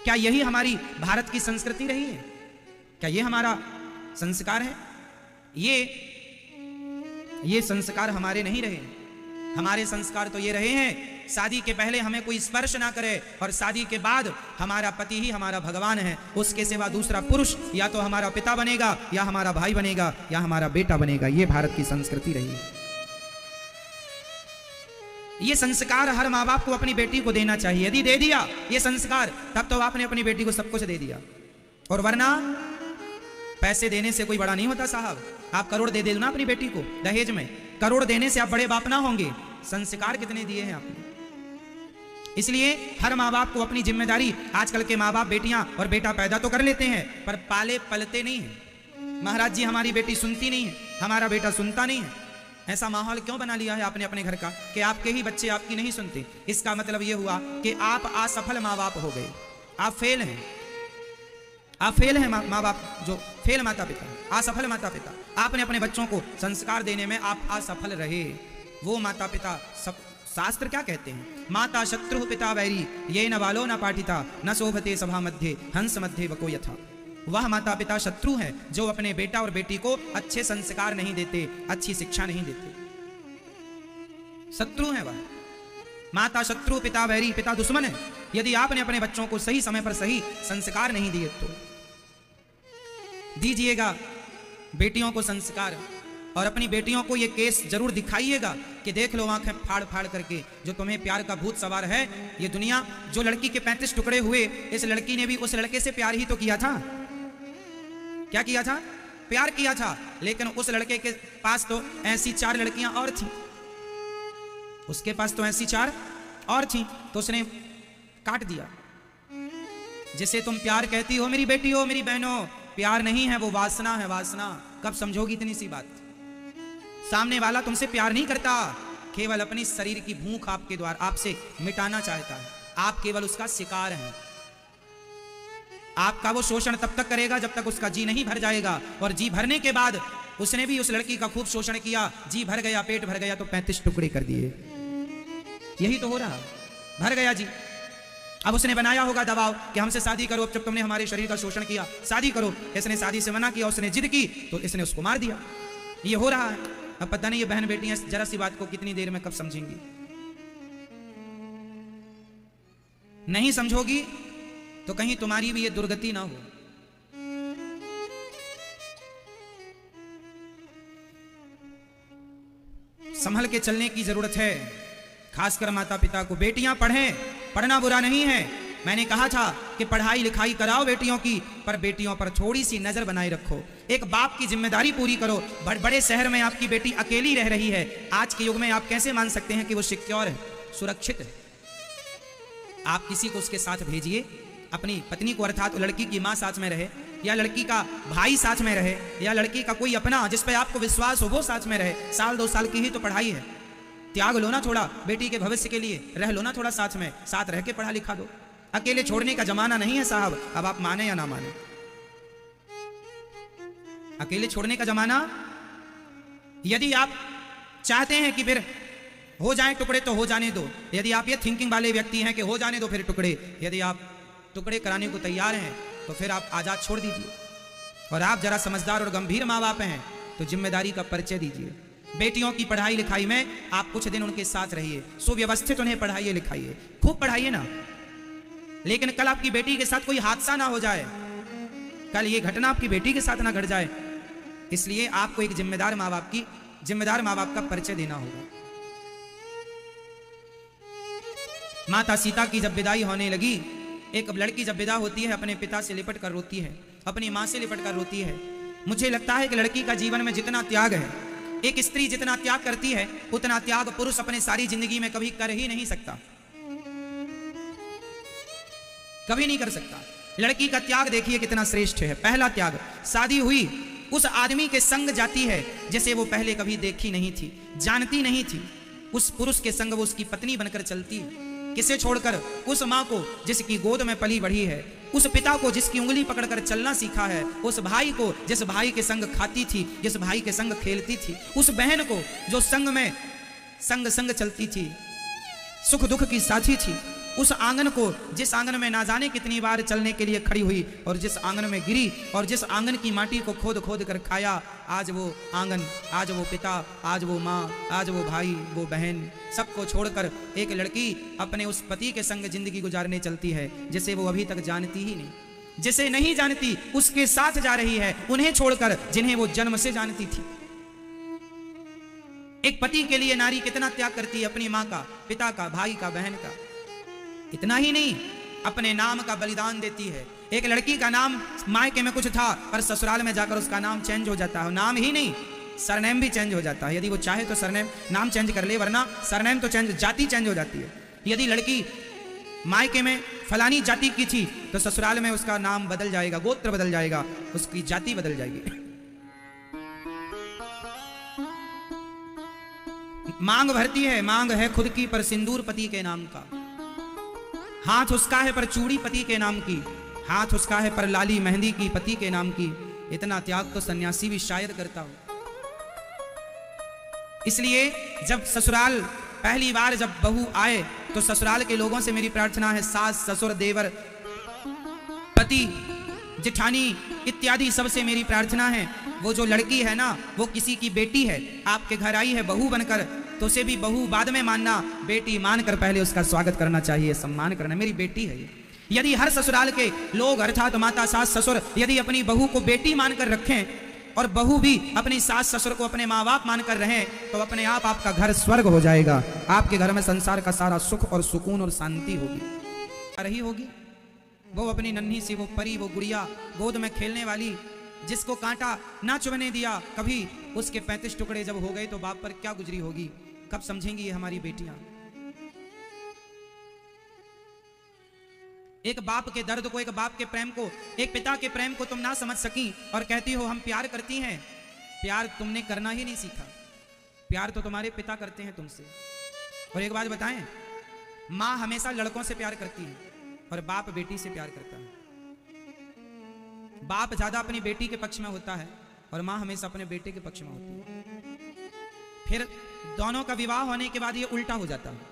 क्या यही हमारी भारत की संस्कृति रही है? क्या ये हमारा संस्कार है? ये संस्कार हमारे नहीं रहे। हमारे संस्कार तो ये रहे हैं, शादी के पहले हमें कोई स्पर्श ना करे और शादी के बाद हमारा पति ही हमारा भगवान है। उसके सिवा दूसरा पुरुष या तो हमारा पिता बनेगा, या हमारा भाई बनेगा, या हमारा बेटा बनेगा। ये भारत की संस्कृति रही है। ये संस्कार हर माँ बाप को अपनी बेटी को देना चाहिए। यदि दे दिया ये संस्कार, तब तो आपने अपनी बेटी को सब कुछ दे दिया। और वरना पैसे देने से कोई बड़ा नहीं होता साहब। आप करोड़ दे दो ना अपनी बेटी को दहेज में, करोड़ देने से आप बड़े बाप ना होंगे। संस्कार कितने दिए हैं आपने? इसलिए हर माँ बाप को अपनी जिम्मेदारी, आजकल के माँ बाप बेटियां और बेटा पैदा तो कर लेते हैं पर पाले पलते नहीं है। महाराज जी, हमारी बेटी सुनती नहीं है, हमारा बेटा सुनता नहीं है। ऐसा माहौल क्यों बना लिया है आपने अपने घर का कि आपके ही बच्चे आपकी नहीं सुनते? इसका मतलब यह हुआ कि आप असफल माँ बाप हो गए, आप फेल हैं। आप फेल हैं माँ बाप, जो फेल माता पिता, असफल माता पिता। आपने अपने बच्चों को संस्कार देने में आप असफल रहे। वो माता पिता, सब शास्त्र क्या कहते हैं? माता शत्रु पिता वैरी, ये न बालो न पाठिता, न शोभते सभा मध्य हंस मध्य वको यथा। वह माता पिता शत्रु हैं जो अपने बेटा और बेटी को अच्छे संस्कार नहीं देते, अच्छी शिक्षा नहीं देते। शत्रु हैं वह। माता शत्रु पिता वैरी, पिता दुश्मन है। यदि आपने अपने बच्चों को सही समय पर सही संस्कार नहीं दिए तो दीजिएगा बेटियों को संस्कार। और अपनी बेटियों को ये केस जरूर दिखाइएगा कि देख लो आंखें फाड़ फाड़ करके, जो तुम्हें प्यार का भूत सवार है। ये दुनिया, जो लड़की के 35 टुकड़े हुए, इस लड़की ने भी उस लड़के से प्यार ही तो किया था। क्या किया था? प्यार किया था। लेकिन उस लड़के के पास तो ऐसी 4 लड़कियां और थी, उसके पास तो ऐसी 4 और थी, तो उसने काट दिया। जिसे तुम प्यार कहती हो मेरी बेटी हो, मेरी बहनों, प्यार नहीं है, वो वासना है, वासना। कब समझोगी इतनी सी बात? सामने वाला तुमसे प्यार नहीं करता, केवल अपनी शरीर की भूख आपके द्वारा आपसे मिटाना चाहता है। आप केवल उसका शिकार हैं। आपका वो शोषण तब तक करेगा जब तक उसका जी नहीं भर जाएगा। और जी भरने के बाद उसने भी उस लड़की का खूब शोषण किया, जी भर गया, पेट भर गया तो 35 टुकड़े कर दिए। यही तो हो रहा, भर गया जी। अब उसने बनाया होगा दबाव कि हमसे शादी करो, अब जब तुमने हमारे शरीर का शोषण किया शादी करो। इसने शादी से मना किया, उसने जिद की तो इसने उसको मार दिया। ये हो रहा है। अब पता नहीं ये बहन बेटियां जरा सी बात को कितनी देर में कब समझेंगी। नहीं समझोगी तो कहीं तुम्हारी भी ये दुर्गति ना हो। संभल के चलने की जरूरत है, खासकर माता पिता को। बेटियां पढ़ें, पढ़ना बुरा नहीं है। मैंने कहा था कि पढ़ाई लिखाई कराओ बेटियों की, पर बेटियों पर थोड़ी सी नजर बनाए रखो। एक बाप की जिम्मेदारी पूरी करो। बड़े शहर में आपकी बेटी अकेली रह रही है, आज के युग में आप कैसे मान सकते हैं कि वो सिक्योर है, सुरक्षित है? आप किसी को उसके साथ भेजिए, अपनी पत्नी को, अर्थात लड़की की माँ साथ में रहे, या लड़की का भाई साथ में रहे, या लड़की का कोई अपना जिस पे आपको विश्वास हो वो साथ में रहे। साल 2 साल की ही तो पढ़ाई है, त्याग लो ना थोड़ा बेटी के भविष्य के लिए, रह लो ना थोड़ा साथ में, साथ रह के पढ़ा लिखा दो। अकेले छोड़ने का जमाना नहीं है साहब, अब आप माने या ना माने, अकेले छोड़ने का जमाना। यदि आप चाहते हैं कि फिर हो जाए टुकड़े तो हो जाने दो। यदि आप ये थिंकिंग वाले व्यक्ति हैं कि हो जाने दो फिर टुकड़े, यदि आप टुकड़े कराने को तैयार हैं तो फिर आप आजाद छोड़ दीजिए। और आप जरा समझदार और गंभीर माँ बाप हैं तो जिम्मेदारी का परिचय दीजिए। बेटियों की पढ़ाई लिखाई में आप कुछ दिन उनके साथ रहिए, सुव्यवस्थित उन्हें पढ़ाइए लिखाइए, खूब पढ़ाइए ना। लेकिन कल आपकी बेटी के साथ कोई हादसा ना हो जाए, कल ये घटना आपकी बेटी के साथ ना घट जाए, इसलिए आपको एक जिम्मेदार माँ बाप का परिचय देना होगा। माता सीता की जब विदाई होने लगी, एक लड़की जब विदा होती है अपने पिता से लिपट कर रोती है, अपनी माँ से लिपट कर रोती है। मुझे लगता है कि लड़की का जीवन में जितना त्याग है, एक स्त्री जितना त्याग करती है उतना त्याग पुरुष अपने सारी जिंदगी में कभी कर ही नहीं सकता, कभी नहीं कर सकता। लड़की का त्याग देखिए कितना श्रेष्ठ है। पहला त्याग, शादी हुई, उस आदमी के संग जाती है जैसे वो पहले कभी देखी नहीं थी, जानती नहीं थी। उस पुरुष के संग वो उसकी पत्नी बनकर चलती है। किसे छोड़कर? उस माँ को जिसकी गोद में पली बढ़ी है, उस पिता को जिसकी उंगली पकड़कर चलना सीखा है, उस भाई को जिस भाई के संग खाती थी, जिस भाई के संग खेलती थी, उस बहन को जो संग में संग चलती थी, सुख दुख की साथी थी, उस आंगन को जिस आंगन में ना जाने कितनी बार चलने के लिए खड़ी हुई और जिस आंगन में गिरी और जिस आंगन की माटी को खोद खोद कर खाया। आज वो आंगन, आज वो पिता, आज वो माँ, आज वो भाई, वो बहन, सबको छोड़कर एक लड़की अपने उस पति के संग जिंदगी गुजारने चलती है जिसे वो अभी तक जानती ही नहीं, जिसे नहीं जानती उसके साथ जा रही है, उन्हें छोड़कर जिन्हें वो जन्म से जानती थी। एक पति के लिए नारी कितना त्याग करती है, अपनी माँ का, पिता का, भाई का, बहन का। इतना ही नहीं, अपने नाम का बलिदान देती है। एक लड़की का नाम मायके में कुछ था पर ससुराल में जाकर उसका नाम चेंज हो जाता है। नाम ही नहीं, सरनेम भी चेंज हो जाता है। यदि वो चाहे तो सरनेम, नाम चेंज कर ले, वरना सरनेम तो चेंज, जाति चेंज हो जाती है। यदि लड़की मायके में फलानी जाति की थी तो ससुराल में उसका नाम बदल जाएगा, गोत्र बदल जाएगा, उसकी जाति बदल जाएगी। मांग भरती है, मांग है खुद की पर सिंदूर पति के नाम का। हाथ उसका है पर चूड़ी पति के नाम की, हाथ उसका है पर लाली मेहंदी की पति के नाम की। इतना त्याग तो सन्यासी भी शायद करता हो। इसलिए जब ससुराल पहली बार जब बहू आए तो ससुराल के लोगों से मेरी प्रार्थना है, सास, ससुर, देवर, पति, जेठानी इत्यादि सबसे मेरी प्रार्थना है, वो जो लड़की है ना वो किसी की बेटी है, आपके घर आई है बहू बनकर, तो उसे भी बहू बाद में मानना, बेटी मानकर पहले उसका स्वागत करना चाहिए, सम्मान करना। मेरी बेटी है ये। यदि हर ससुराल के लोग अर्थात माता, सास, ससुर यदि अपनी बहू को बेटी मानकर रखें और बहू भी अपनी सास ससुर को अपने माँ बाप मानकर रहें तो अपने आप आपका घर स्वर्ग हो जाएगा। आपके घर में संसार का सारा सुख और सुकून और शांति होगी। रही होगी वो अपनी नन्ही सी वो परी, वो गुड़िया, गोद में खेलने वाली, जिसको कांटा ना चुभने दिया कभी, उसके 35 टुकड़े जब हो गए तो बाप पर क्या गुजरी होगी। कब समझेंगी ये हमारी बेटियां? एक बाप के दर्द को, एक बाप के प्रेम को, एक पिता के प्रेम को तुम ना समझ सकी और कहती हो हम प्यार करती हैं। प्यार तुमने करना ही नहीं सीखा, प्यार तो तुम्हारे पिता करते हैं तुमसे। और एक बात बताएं, माँ हमेशा लड़कों से प्यार करती है और बाप बेटी से प्यार करता है। बाप ज्यादा अपनी बेटी के पक्ष में होता है और माँ हमेशा अपने बेटे के पक्ष में होती है। फिर दोनों का विवाह होने के बाद ये उल्टा हो जाता है,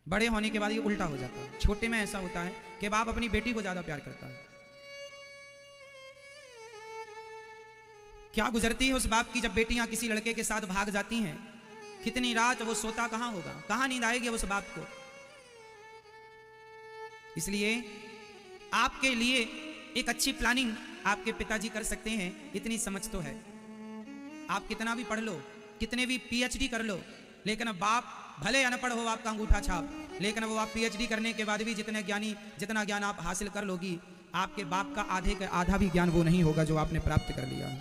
बड़े होने के बाद ये उल्टा हो जाता है। छोटे में ऐसा होता है कि बाप अपनी बेटी को ज्यादा प्यार करता है। क्या गुजरती है उस बाप की जब बेटियां किसी लड़के के साथ भाग जाती हैं। कितनी रात वो सोता कहां होगा, कहां नींद आएगी उस बाप को। इसलिए आपके लिए एक अच्छी प्लानिंग आपके पिताजी कर सकते हैं, इतनी समझ तो है। आप कितना भी पढ़ लो, कितने भी पीएचडी कर लो, लेकिन बाप भले अनपढ़ हो आपका अंगूठा छाप, लेकिन वो आप पीएचडी करने के बाद भी जितना ज्ञान आप हासिल कर लोगी, आपके बाप का आधे का आधा भी ज्ञान वो नहीं होगा जो आपने प्राप्त कर लिया।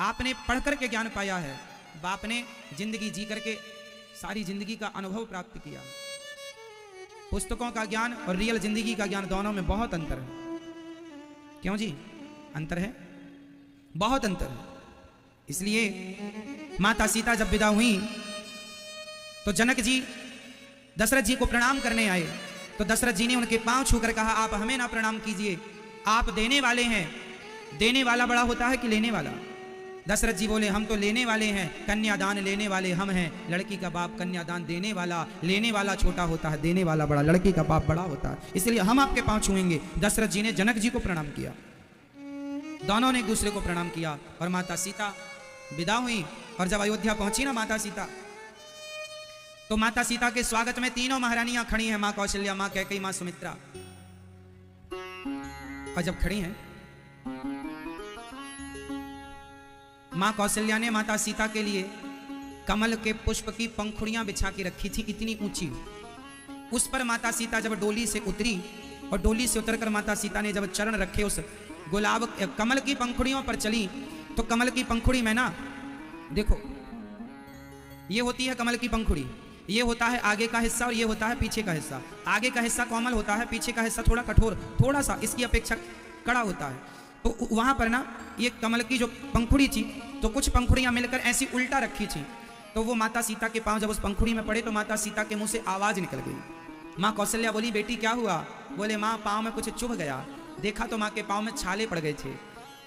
आपने पढ़ करके ज्ञान पाया है, बाप ने जिंदगी जी करके सारी जिंदगी का अनुभव प्राप्त किया। पुस्तकों का ज्ञान और रियल जिंदगी का ज्ञान दोनों में बहुत अंतर है। क्यों जी? अंतर है, बहुत अंतर है। इसलिए माता सीता जब विदा हुई तो जनक जी दशरथ जी को प्रणाम करने आए, तो दशरथ जी ने उनके पांव छूकर कहा, आप हमें ना प्रणाम कीजिए, आप देने वाले हैं। देने वाला बड़ा होता है कि लेने वाला? दशरथ जी बोले, हम तो लेने वाले हैं, कन्यादान लेने वाले हम हैं। लड़की का बाप कन्यादान देने वाला, लेने वाला छोटा होता है, देने वाला बड़ा, लड़की का बाप बड़ा होता है, इसलिए हम आपके पांव छूएंगे। दशरथ जी ने जनक जी को प्रणाम किया, दोनों ने एक दूसरे को प्रणाम किया और माता सीता विदा हुई। और जब अयोध्या पहुंची ना माता सीता, तो माता सीता के स्वागत में तीनों महारानियां खड़ी हैं, मां कौशल्या, मां कैकेयी, मां सुमित्रा। और जब खड़ी हैं, मां कौशल्या ने माता सीता के लिए कमल के पुष्प की पंखुड़ियां बिछा के रखी थी, इतनी ऊंची। उस पर माता सीता जब डोली से उतरी, और डोली से उतरकर माता सीता ने जब चरण रखे उस गुलाब कमल की पंखुड़ियों पर चली, तो कमल की पंखुड़ी में ना, देखो ये होती है कमल की पंखुड़ी, ये होता है आगे का हिस्सा और ये होता है पीछे का हिस्सा। आगे का हिस्सा कोमल होता है, पीछे का हिस्सा थोड़ा कठोर, थोड़ा सा इसकी अपेक्षा कड़ा होता है। तो वहां पर ना ये कमल की जो पंखुड़ी थी, तो कुछ पंखुड़ियां मिलकर ऐसी उल्टा रखी थी, तो वो माता सीता के पांव जब उस पंखुड़ी में पड़े तो माता सीता के मुंह से आवाज निकल गई। मां कौशल्या बोली, बेटी क्या हुआ? बोले, मां पांव में कुछ चुभ गया। देखा तो मां के पांव में छाले पड़ गए थे।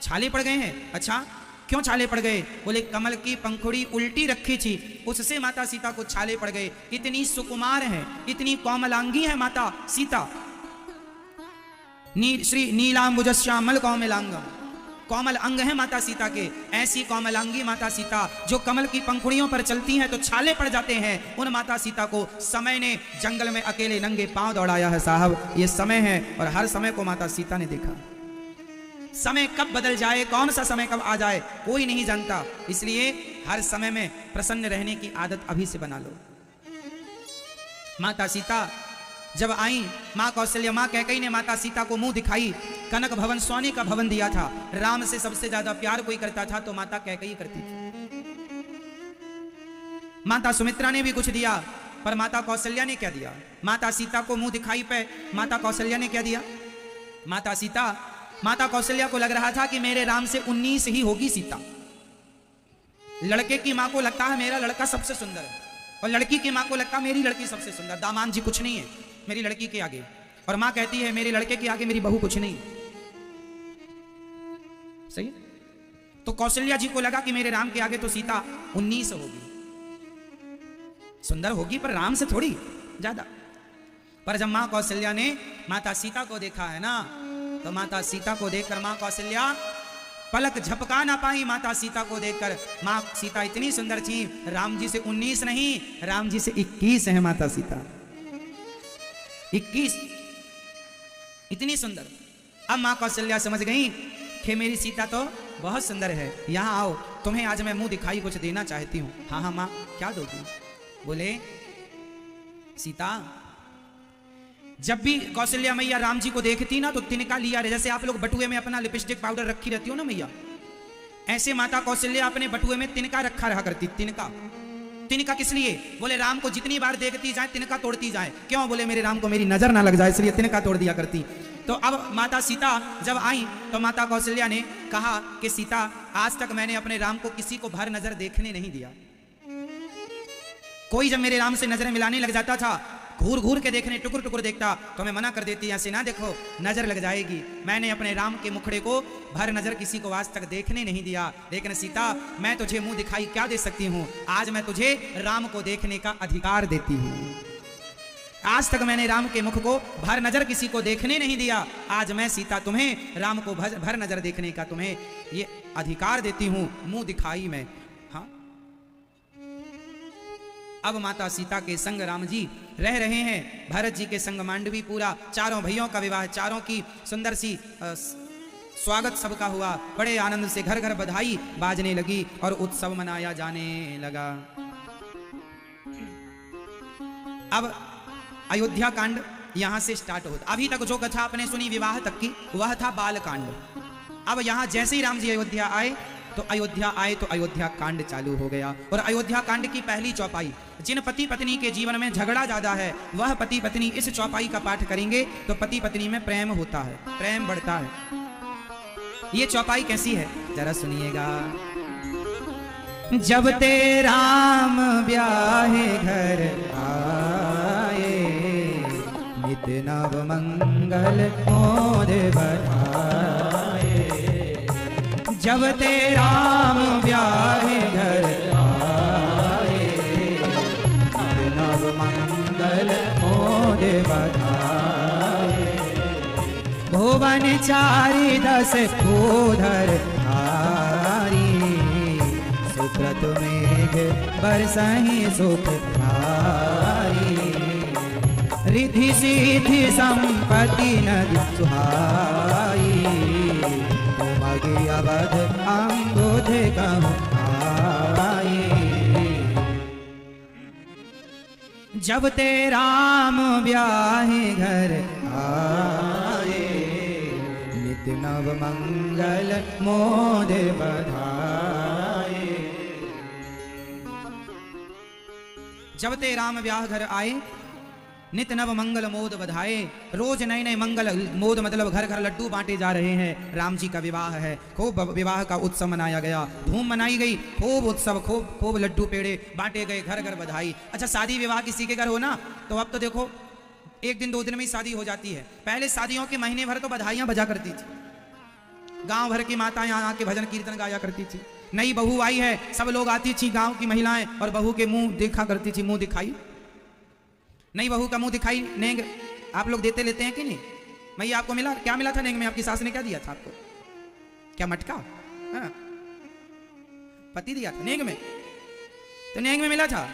छाले पड़ गए हैं? अच्छा, क्यों छाले पड़ गए? बोले, कमल की पंखुड़ी उल्टी रखी थी, उससे माता सीता को छाले पड़ गए। इतनी सुकुमार है, इतनी कोमलांगी है माता सीता। श्री नीलांबुजश्यामल कोमलांगम, कोमल अंग है माता सीता के। ऐसी कोमलांगी माता सीता जो कमल की पंखुड़ियों पर चलती हैं तो छाले पड़ जाते हैं, उन माता सीता को समय ने जंगल में अकेले नंगे पांव दौड़ाया है साहब। ये समय है और हर समय को माता सीता ने देखा। समय कब बदल जाए, कौन सा समय कब आ जाए, कोई नहीं जानता। इसलिए हर समय में प्रसन्न रहने की आदत अभी से बना लो। माता सीता जब आई, मां कौशल्या, मां कैकेयी ने माता सीता को मुंह दिखाई। कनक भवन सोने का भवन दिया था। राम से सबसे ज्यादा प्यार कोई करता था तो माता कैकेयी करती थी। माता सुमित्रा ने भी कुछ दिया, पर माता कौशल्या ने क्या दिया? माता सीता को मुंह दिखाई पे माता कौशल्या ने क्या दिया? माता कौशल्या को लग रहा था कि मेरे राम से 19 ही होगी सीता। लड़के की मां को लगता है मेरा लड़का सबसे सुंदर है, और लड़की की मां को लगता है मेरी लड़की सबसे सुंदर। दामाद जी कुछ नहीं है मेरी लड़की के आगे, और मां कहती है मेरे लड़के के आगे मेरी बहू कुछ नहीं। सही है? तो कौशल्या जी को लगा कि मेरे राम के आगे तो सीता 19 होगी, सुंदर होगी पर राम से थोड़ी ज्यादा। पर जब मां कौशल्या ने माता सीता को देखा है ना, तो माता सीता को देखकर मां कौशल्या पलक झपका ना पाई। माता सीता को देखकर मां सीता इतनी सुंदर थी, राम जी से 19 नहीं, राम जी से 21 है माता सीता। 21, इतनी सुंदर। अब मां कौशल्या समझ गई कि मेरी सीता तो बहुत सुंदर है, यहां आओ, तुम्हें आज मैं मुंह दिखाई कुछ देना चाहती हूं। हाँ हाँ मां, क्या दोगी? बोले, सीता जब भी कौशल्या मैया राम जी को देखती ना तो तिनका लिया रहे, जैसे आप लोग बटुए में अपना लिपस्टिक पाउडर रखी रहती हो ना मैया, ऐसे माता कौशल्या अपने बटुए में तिनका रखा रहा करती। तिनका किस लिए? बोले राम को जितनी बार देखती जाए तिनका तोड़ती जाए। क्यों? बोले मेरे राम को मेरी नजर ना लग जाए, इसलिए तिनका तोड़ दिया करती। तो अब माता सीता जब आई तो माता कौशल्या ने कहा कि सीता, आज तक मैंने अपने राम को किसी को भर नजर देखने नहीं दिया। कोई जब मेरे राम से नजरें मिलाने लग जाता था, घूर घूर के देखने, टुकुर टुकुर देखता, तो मैं मना कर देती, ऐसे ना देखो, नजर लग जाएगी। मैंने अपने राम के मुखड़े को भर नजर किसी को आज तक देखने नहीं दिया। लेकिन सीता, मैं तुझे मुंह दिखाई क्या दे सकती हूँ? आज मैं तुझे राम को देखने का अधिकार देती हूँ। आज तक मैंने राम के मुख को भर नजर किसी को देखने नहीं दिया, आज मैं सीता तुम्हें राम को भर नजर देखने का तुम्हें ये अधिकार देती हूं, मुंह दिखाई मैं। हाँ, अब माता सीता के संग राम जी रह रहे हैं, भरत जी के संग मांडवी पूरा, चारों भैयों का विवाह, चारों की सुंदर सी स्वागत सबका हुआ, बड़े आनंद से घर घर बधाई बाजने लगी और उत्सव मनाया जाने लगा। अब अयोध्या कांड यहां से स्टार्ट होता। अभी तक जो कथा आपने सुनी विवाह तक की, वह था बाल कांड। अब यहां जैसे ही राम जी अयोध्या आए तो अयोध्या कांड चालू हो गया। और अयोध्या कांड की पहली चौपाई, जिन पति पत्नी के जीवन में झगड़ा ज्यादा है वह पति पत्नी इस चौपाई का पाठ करेंगे तो पति पत्नी में प्रेम होता है, प्रेम बढ़ता है। ये चौपाई कैसी है जरा सुनिएगा। जब ते राम ब्याहे घर आए, नित नव मंगल मोद बधाए। जब ते राम ब्याहे घर आए, नित नव मंगल मोद बधाए। भुवन चारि दस भूधर धारी, सुक्रत मेघ बरसहि सुख धारी। रिद्धि सिद्धि संपत्ति नदी सुहाई, तुमगे अवध अम्बुध कहु आई। जब ते राम ब्याहे घर आए, नित नव मंगल मोद बधाए। जब ते राम ब्याह घर आए, नित नव मंगल मोद बधाए। रोज नए नए मंगल मोद मतलब घर घर लड्डू बांटे जा रहे हैं। राम जी का विवाह है, खूब विवाह का उत्सव मनाया गया, धूम मनाई गई, खूब उत्सव, खूब लड्डू पेड़े बांटे गए, घर घर बधाई। अच्छा, शादी विवाह किसी के घर हो ना तो अब तो देखो एक दिन दो दिन में ही शादी हो जाती है। पहले शादियों के महीने भर तो बधाइयां बजा करती थी, गांव भर की माताएं यहाँ आके भजन कीर्तन गाया करती थी। नई बहू आई है, सब लोग आती थी गांव की महिलाएं और बहू के मुंह देखा करती थी, मुंह दिखाई, नई बहू का मुंह दिखाई। नेंग आप लोग देते लेते हैं कि नहीं? मैया आपको मिला, क्या मिला था नेंग में? आपकी सास ने क्या दिया था आपको? क्या मटका? हाँ, पति दिया था नेंग में, तो नेंग में मिला था।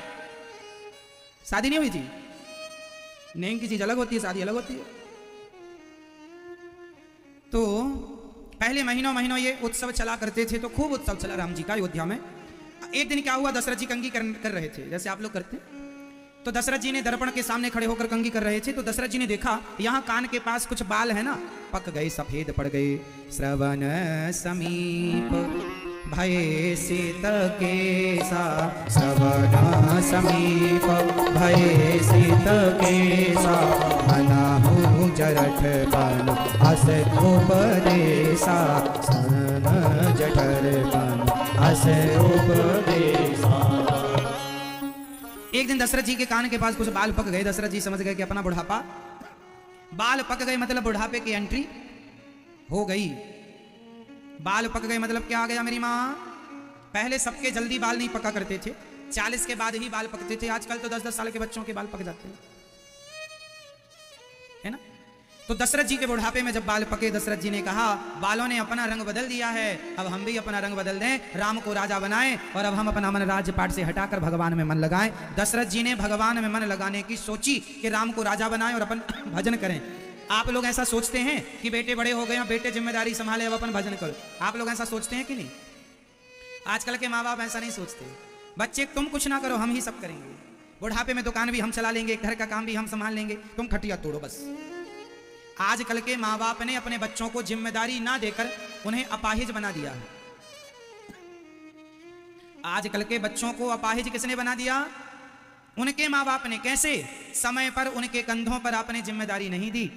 शादी नहीं हुई थी। नेंग की चीज अलग होती है, शादी अलग होती है। तो पहले महीनों ये उत्सव चला करते थे, तो खूब उत्सव चला राम जी का अयोध्या में। एक दिन क्या हुआ, दशरथ जी कंघी कर रहे थे जैसे आप लोग करते हैं। तो दशरथ जी ने दर्पण के सामने खड़े होकर कंघी कर रहे थे। तो दशरथ जी ने देखा यहाँ कान के पास कुछ बाल है ना, पक गए, सफेद पड़ गए। श्रवण समीप भये शीत केसा, श्रवण समीप भये शीत केसा। मनाहु जरठ बन अस उपदेशा, सन जठर बन अस उपदेशा। एक दिन दशरथ जी के कान के पास कुछ बाल पक गए। दशरथ जी समझ गए कि अपना बुढ़ापा, बाल पक गए मतलब बुढ़ापे की एंट्री हो गई। बाल पक गए मतलब क्या आ गया मेरी माँ? पहले सबके जल्दी बाल नहीं पका करते थे, 40 के बाद ही बाल पकते थे। आजकल तो 10-10 साल के बच्चों के बाल पक जाते हैं, है ना? तो दशरथ जी के बुढ़ापे में जब बाल पके, दशरथ जी ने कहा बालों ने अपना रंग बदल दिया है, अब हम भी अपना रंग बदल दें, राम को राजा बनाएं और अब हम अपना मन राज्यपाट से हटाकर भगवान में मन लगाएं। दशरथ जी ने भगवान में मन लगाने की सोची कि राम को राजा बनाएं और अपन भजन करें। आप लोग ऐसा सोचते हैं कि बेटे बड़े हो गए, बेटे जिम्मेदारी संभाले, अब अपन भजन करो? आप लोग ऐसा सोचते हैं कि नहीं? आजकल के माँ बाप ऐसा नहीं सोचते। बच्चे तुम कुछ ना करो, हम ही सब करेंगे। बुढ़ापे में दुकान भी हम चला लेंगे, घर का काम भी हम संभाल लेंगे, तुम खटिया तोड़ो बस। आजकल के माँ बाप ने अपने बच्चों को जिम्मेदारी ना देकर उन्हें अपाहिज बना दिया है। आजकल के बच्चों को अपाहिज किसने बना दिया? उनके माँ बाप ने। कैसे? समय पर उनके कंधों पर आपने जिम्मेदारी नहीं दी।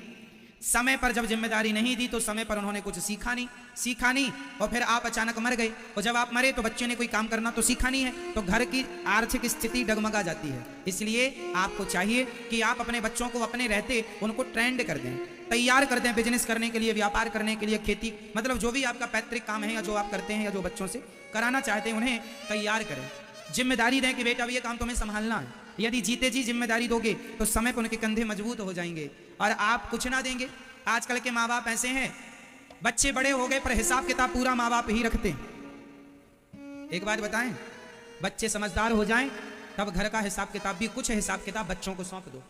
समय पर जब जिम्मेदारी नहीं दी तो समय पर उन्होंने कुछ सीखा नहीं, और फिर आप अचानक मर गए। और जब आप मरे तो बच्चे ने कोई काम करना तो सीखा नहीं है, तो घर की आर्थिक स्थिति डगमगा जाती है। इसलिए आपको चाहिए कि आप अपने बच्चों को अपने रहते उनको ट्रेंड कर दें, तैयार कर दें बिजनेस करने के लिए, व्यापार करने के लिए, खेती, मतलब जो भी आपका पैतृक काम है या जो आप करते हैं या जो बच्चों से कराना चाहते हैं उन्हें तैयार करें। जिम्मेदारी दें कि बेटा अब ये काम तुम्हें संभालना है। यदि जीते जी जिम्मेदारी दोगे तो समय पर उनके कंधे मजबूत हो जाएंगे और आप कुछ ना देंगे। आजकल के माँ बाप ऐसे हैं, बच्चे बड़े हो गए पर हिसाब किताब पूरा माँ बाप ही रखते हैं। एक बात बताएं, बच्चे समझदार हो जाएं तब घर का हिसाब किताब भी, कुछ हिसाब किताब बच्चों को सौंप दो,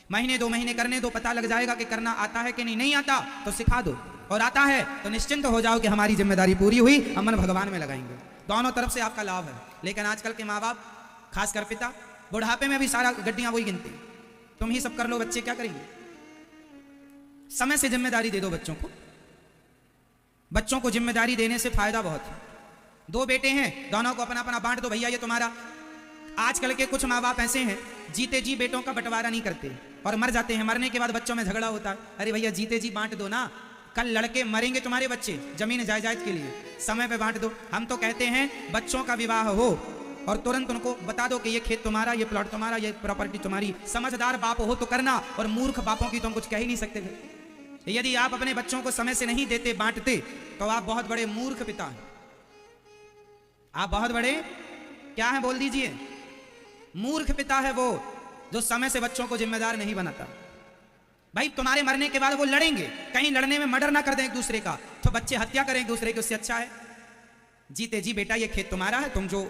महीने 2 महीने करने दो, पता लग जाएगा कि करना आता है कि नहीं आता तो सिखा दो, और आता है तो निश्चिंत हो जाओ कि हमारी जिम्मेदारी पूरी हुई, हम मन भगवान में लगाएंगे। दोनों तरफ से आपका लाभ है। लेकिन आजकल के माँ बाप, खासकर पिता, बुढ़ापे में भी सारा गड्डियां वही गिनते, तुम ही सब कर लो, बच्चे क्या करेंगे। समय से जिम्मेदारी दे दो बच्चों को। बच्चों को जिम्मेदारी देने से फायदा बहुत है। 2 बेटे हैं, दोनों को अपना अपना बांट दो, भैया ये तुम्हारा। आजकल के कुछ माँ बाप ऐसे हैं, जीते जी बेटों का बंटवारा नहीं करते और मर जाते हैं। मरने के बाद बच्चों में झगड़ा होता है, अरे भैया जीते जी बांट दो ना, कल लड़के मरेंगे तुम्हारे बच्चे जमीन जायदाद के लिए, समय पे बांट दो। हम तो कहते हैं बच्चों का विवाह हो और तुरंत उनको बता दो कि ये खेत तुम्हारा, ये प्लॉट तुम्हारा, ये प्रॉपर्टी तुम्हारी। समझदार बाप हो तो करना, और मूर्ख बापों की तो हम कुछ कह ही नहीं सकते थे। यदि आप अपने बच्चों को समय से नहीं देते, बांटते, तो आप बहुत बड़े मूर्ख पिता हैं। आप बहुत बड़े क्या हैं, बोल दीजिए। मूर्ख पिता है वो जो समय से बच्चों को जिम्मेदार नहीं बनाता। भाई तुम्हारे मरने के बाद वो लड़ेंगे, कहीं लड़ने में मर्डर ना कर दें एक दूसरे का, तो बच्चे हत्या करें एक दूसरे की, उससे अच्छा है जीते जी बेटा ये खेत तुम्हारा है, तुम जो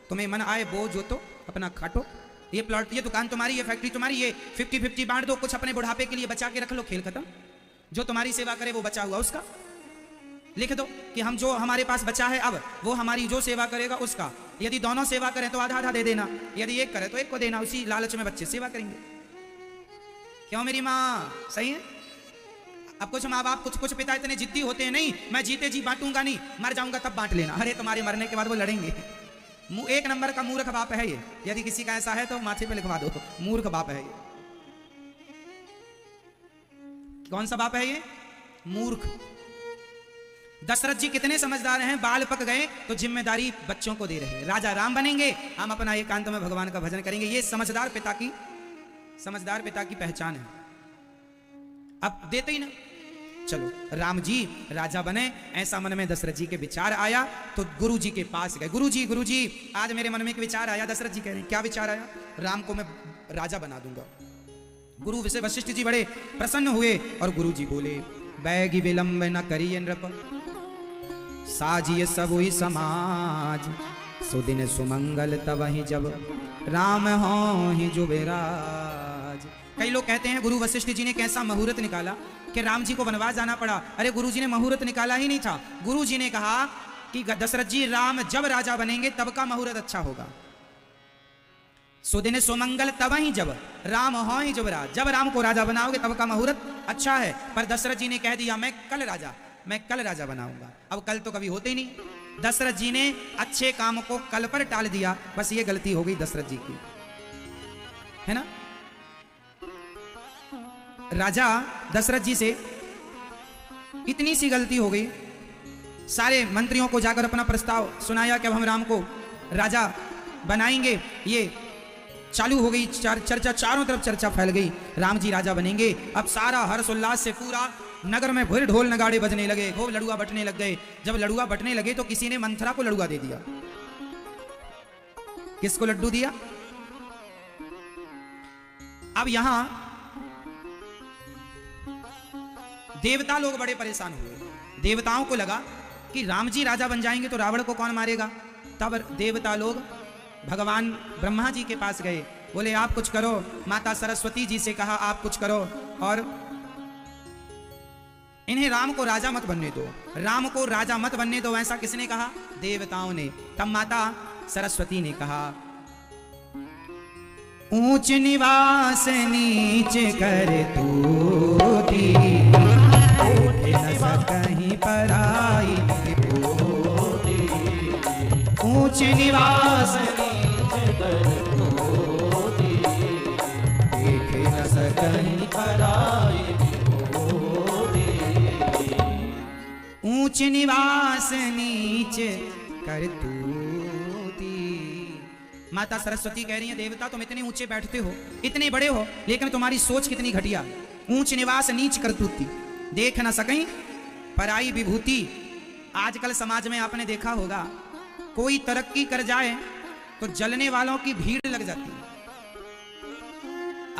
तुम्हें मन आए वो जो तो अपना खाटो, ये प्लॉट, ये दुकान तुम्हारी, ये फैक्ट्री तुम्हारी, ये 50-50 बांट दो, कुछ अपने बुढ़ापे के लिए बचा के रख लो, खेल खत्म। जो तुम्हारी सेवा करे वो बचा हुआ उसका लिख दो कि हम जो हमारे पास बचा है अब वो हमारी जो सेवा करेगा उसका। यदि दोनों सेवा करें तो आधा आधा दे देना, यदि एक करे तो एक को देना, उसी लालच में बच्चे सेवा करेंगे। क्यों मेरी माँ, सही है। अब कुछ माँ बाप, कुछ पिता इतने जिद्दी होते हैं, नहीं मैं जीते जी बांटूंगा नहीं, मर जाऊंगा तब बांट लेना। अरे तुम्हारे मरने के बाद वो लड़ेंगे। एक नंबर का मूर्ख बाप है ये। यदि किसी का ऐसा है तो माथे पे लिखवा दो, मूर्ख बाप है ये। कौन सा बाप है ये, मूर्ख। दशरथ जी कितने समझदार हैं, बाल पक गए तो जिम्मेदारी बच्चों को दे रहे हैं। राजा राम बनेंगे, हम अपना एकांत में भगवान का भजन करेंगे। ये समझदार पिता की पहचान है। अब देते ही ना, चलो राम जी राजा बने, ऐसा मन में दशरथ जी के विचार आया तो गुरु जी के पास गए। गुरु जी आज मेरे मन में एक विचार आया। दशरथ जी कह रहे हैं क्या विचार आया, राम को मैं राजा बना दूंगा। गुरु से वशिष्ठ जी बड़े प्रसन्न हुए और गुरु जी बोले, बैगी विलंब न करिए नृप, साजिए सब ही समाज, सुदिन सुमंगल तब ही जब राम हो ही जुबेराज। कई लोग कहते हैं गुरु वशिष्ठ जी ने कैसा मुहूर्त निकाला कि राम जी को वनवास जाना पड़ा। अरे गुरु जी ने मुहूर्त निकाला ही नहीं था। गुरु जी ने कहा कि दशरथ जी राम जब राजा बनेंगे तब का मुहूर्त अच्छा होगा। सुदिन सुमंगल तब ही जब राम हो ही जुबराज, जब राम को राजा बनाओगे तब का मुहूर्त अच्छा है। पर दशरथ जी ने कह दिया मैं कल राजा बनाऊंगा। अब कल तो कभी होते ही नहीं। दशरथ जी ने अच्छे काम को कल पर टाल दिया, बस ये गलती हो गई दशरथ जी की, है ना। राजा दशरथ जी से इतनी सी गलती हो गई, सारे मंत्रियों को जाकर अपना प्रस्ताव सुनाया कि अब हम राम को राजा बनाएंगे। ये चालू हो गई चर्चा, चारों तरफ चर्चा फैल गई, राम जी राजा बनेंगे। अब सारा हर्ष उल्लास से पूरा नगर में भूर ढोल नगाड़े बजने लगे, खूब लड़ुआ बटने लग गए। जब लड़ुआ बटने लगे तो किसी ने मंथरा को लड़ुआ दे दिया। किसको लड्डू दिया। अब यहां देवता लोग बड़े परेशान हुए। देवताओं को लगा कि राम जी राजा बन जाएंगे तो रावण को कौन मारेगा। तब देवता लोग भगवान ब्रह्मा जी के पास गए, बोले आप कुछ करो। माता सरस्वती जी से कहा आप कुछ करो और इन्हें राम को राजा मत बनने दो, राम को राजा मत बनने दो। ऐसा किसने कहा, देवताओं ने। तब माता सरस्वती ने कहा ऊंच निवास नीच कर तूती, न सकहीं पराई विभूति। ऊंच निवास नीच कर तूती, देख न सकहीं पराई विभूति। ऊंच निवास नीच कर तूती। माता सरस्वती कह रही है देवता तुम इतने ऊंचे बैठते हो, इतने बड़े हो, लेकिन तुम्हारी सोच कितनी घटिया। ऊंच निवास नीच करतूती, देख ना सकें पराई विभूति। आजकल समाज में आपने देखा होगा, कोई तरक्की कर जाए तो जलने वालों की भीड़ लग जाती है।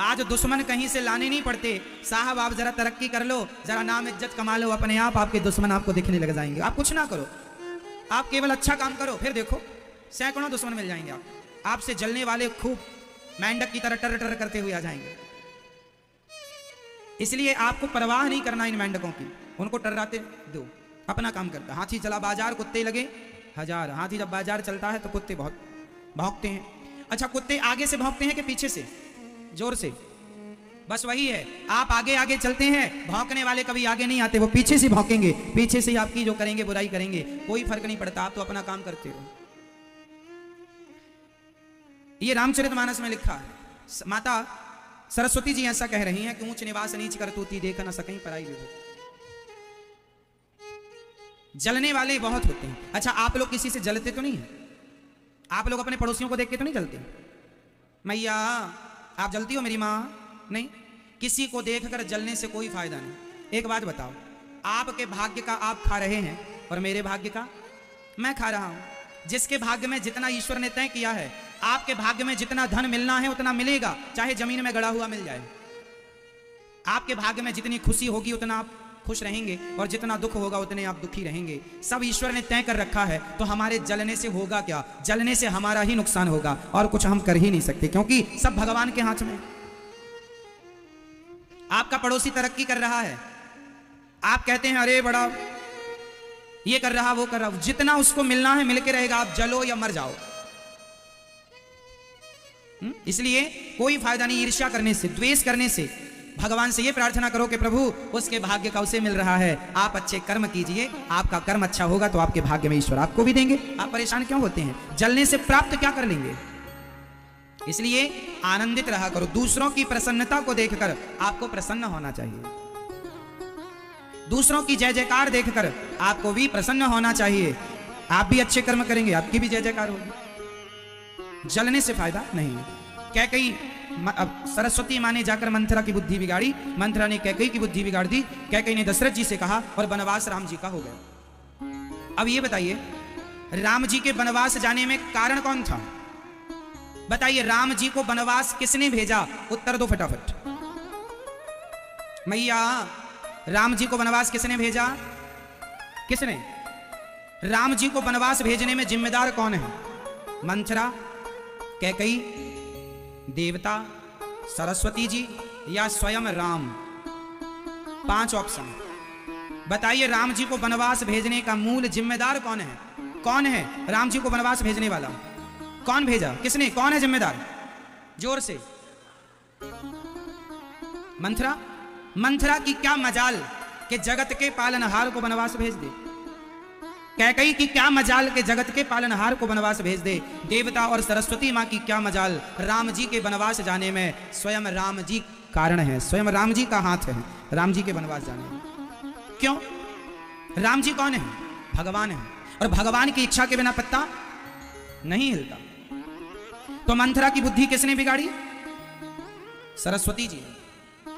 आज दुश्मन कहीं से लाने नहीं पड़ते। साहब आप जरा तरक्की कर लो, जरा नाम इज्जत कमा लो, अपने आप आपके दुश्मन आपको दिखने लग जाएंगे। आप कुछ ना करो, आप केवल अच्छा काम करो, फिर देखो सैकड़ों दुश्मन मिल जाएंगे। आपसे जलने वाले खूब मेंढक की तरह टर टर करते हुए आ जाएंगे। इसलिए आपको परवाह नहीं करना इन मेंढकों की, उनको टर्राते दो, अपना काम करता। हाथी चला बाजार, कुत्ते लगे हजार। हाथी जब बाजार चलता है तो कुत्ते बहुत भौंकते हैं। अच्छा, कुत्ते आगे से भौंकते हैं कि पीछे से? जोर से। बस वही है, आप आगे आगे चलते हैं, भौंकने वाले कभी आगे नहीं आते, वो पीछे से भौंकेंगे, पीछे से आपकी जो करेंगे बुराई करेंगे, कोई फर्क नहीं पड़ता, आप तो अपना काम करते हो। ये रामचरितमानस में लिखा है। माता सरस्वती जी ऐसा कह रही हैं कि ऊंच निवास नीच करतूती, देख न सकें पराई विभूति। जलने वाले बहुत होते हैं। अच्छा, आप लोग किसी से जलते तो नहीं है? आप लोग अपने पड़ोसियों को देख के तो नहीं जलते? मैया आप जलती हो मेरी माँ? नहीं। किसी को देखकर जलने से कोई फायदा नहीं। एक बात बताओ, आपके भाग्य का आप खा रहे हैं और मेरे भाग्य का मैं खा रहा हूं। जिसके भाग्य में जितना ईश्वर ने तय किया है, आपके भाग्य में जितना धन मिलना है उतना मिलेगा, चाहे जमीन में गड़ा हुआ मिल जाए। आपके भाग्य में जितनी खुशी होगी उतना आप खुश रहेंगे, और जितना दुख होगा उतने आप दुखी रहेंगे। सब ईश्वर ने तय कर रखा है, तो हमारे जलने से होगा क्या? जलने से हमारा ही नुकसान होगा, और कुछ हम कर ही नहीं सकते, क्योंकि सब भगवान के हाथ में। आपका पड़ोसी तरक्की कर रहा है, आप कहते हैं अरे बड़ा ये कर रहा वो कर रहा, जितना उसको मिलना है मिलके रहेगा, आप जलो या मर जाओ। इसलिए कोई फायदा नहीं ईर्ष्या करने से, द्वेष करने से। भगवान से ये प्रार्थना करो कि प्रभु उसके भाग्य का उसे मिल रहा है, आप अच्छे कर्म कीजिए, आपका कर्म अच्छा होगा तो आपके भाग्य में ईश्वर आपको भी देंगे। आप परेशान क्यों होते हैं? जलने से प्राप्त क्या कर लेंगे? इसलिए आनंदित रहा करो। दूसरों की प्रसन्नता को देखकर आपको प्रसन्न होना चाहिए। दूसरों की जय जयकार देखकर आपको भी प्रसन्न होना चाहिए। आप भी अच्छे कर्म करेंगे, आपकी भी जय जयकार होगी। जलने से फायदा नहीं है। कैकई अब सरस्वती माँ ने जाकर मंथरा की बुद्धि बिगाड़ी, मंथरा ने कैकई की बुद्धि बिगाड़ दी। कैकई ने दशरथ जी से कहा और वनवास राम जी का हो गया। अब ये बताइए, राम जी के वनवास जाने में कारण कौन था? बताइए, राम जी को वनवास किसने भेजा? उत्तर दो फटाफट। मैया राम जी को वनवास किसने भेजा? किसने? राम जी को वनवास भेजने में जिम्मेदार कौन है? मंथरा, कैकई, देवता, सरस्वती जी या स्वयं राम? 5 ऑप्शन। बताइए, राम जी को वनवास भेजने का मूल जिम्मेदार कौन है? कौन है राम जी को वनवास भेजने वाला? कौन भेजा? किसने? कौन है जिम्मेदार? जोर से। मंथरा। मंथरा की क्या मजाल कि जगत के पालनहार को वनवास भेज दे। कैकई की क्या मजाल के जगत के पालनहार को वनवास भेज दे। देवता और सरस्वती माँ की क्या मजाल, राम जी के वनवास जाने में स्वयं राम जी कारण है, स्वयं राम जी का हाथ है राम जी के वनवास जाने में। क्यों? राम जी कौन है? भगवान है, और भगवान की इच्छा के बिना पत्ता नहीं हिलता। तो मंथरा की बुद्धि किसने बिगाड़ी? सरस्वती जी।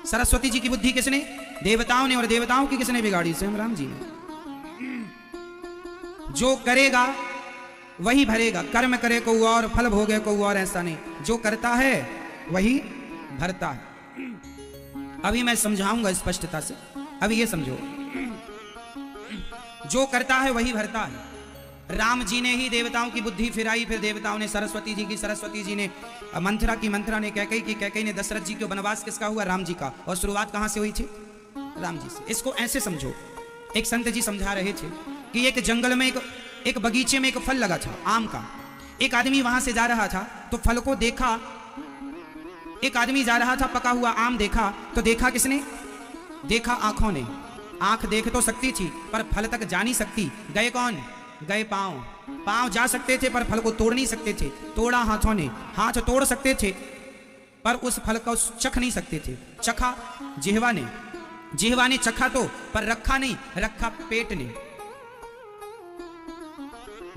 सरस्वती जी की बुद्धि किसने? देवताओं ने। और देवताओं की किसने बिगाड़ी? स्वयं राम जी ने। जो करेगा वही भरेगा, कर्म करे को और फल भोगे को और, ऐसा नहीं। जो करता है वही भरता है। अभी मैं समझाऊंगा स्पष्टता से, अभी ये समझो। जो करता है वही भरता है। राम जी ने ही देवताओं की बुद्धि फिराई, फिर देवताओं ने सरस्वती जी की, सरस्वती जी ने मंथरा की, मंथरा ने कैकई की, कैकई ने दशरथ जी को। वनवास किसका हुआ? राम जी का। और शुरुआत कहां से हुई थी? राम जी से। इसको ऐसे समझो, एक संत जी समझा रहे थे कि एक जंगल में एक बगीचे में एक फल लगा था, आम का। एक आदमी वहां से जा रहा था तो फल को देखा। एक आदमी जा रहा था, पका हुआ आम देखा, तो देखा किसने? देखा आंखों ने। आंख देख तो सकती थी पर फल तक जा नहीं सकती। गए कौन? गए पांव। पांव जा सकते थे पर फल को तोड़ नहीं सकते थे। तोड़ा हाथों ने। हाथ तोड़ सकते थे पर उस फल को चख नहीं सकते थे। चखा जिह्वा ने। जिह्वा ने चखा तो, पर रखा नहीं, रखा पेट ने।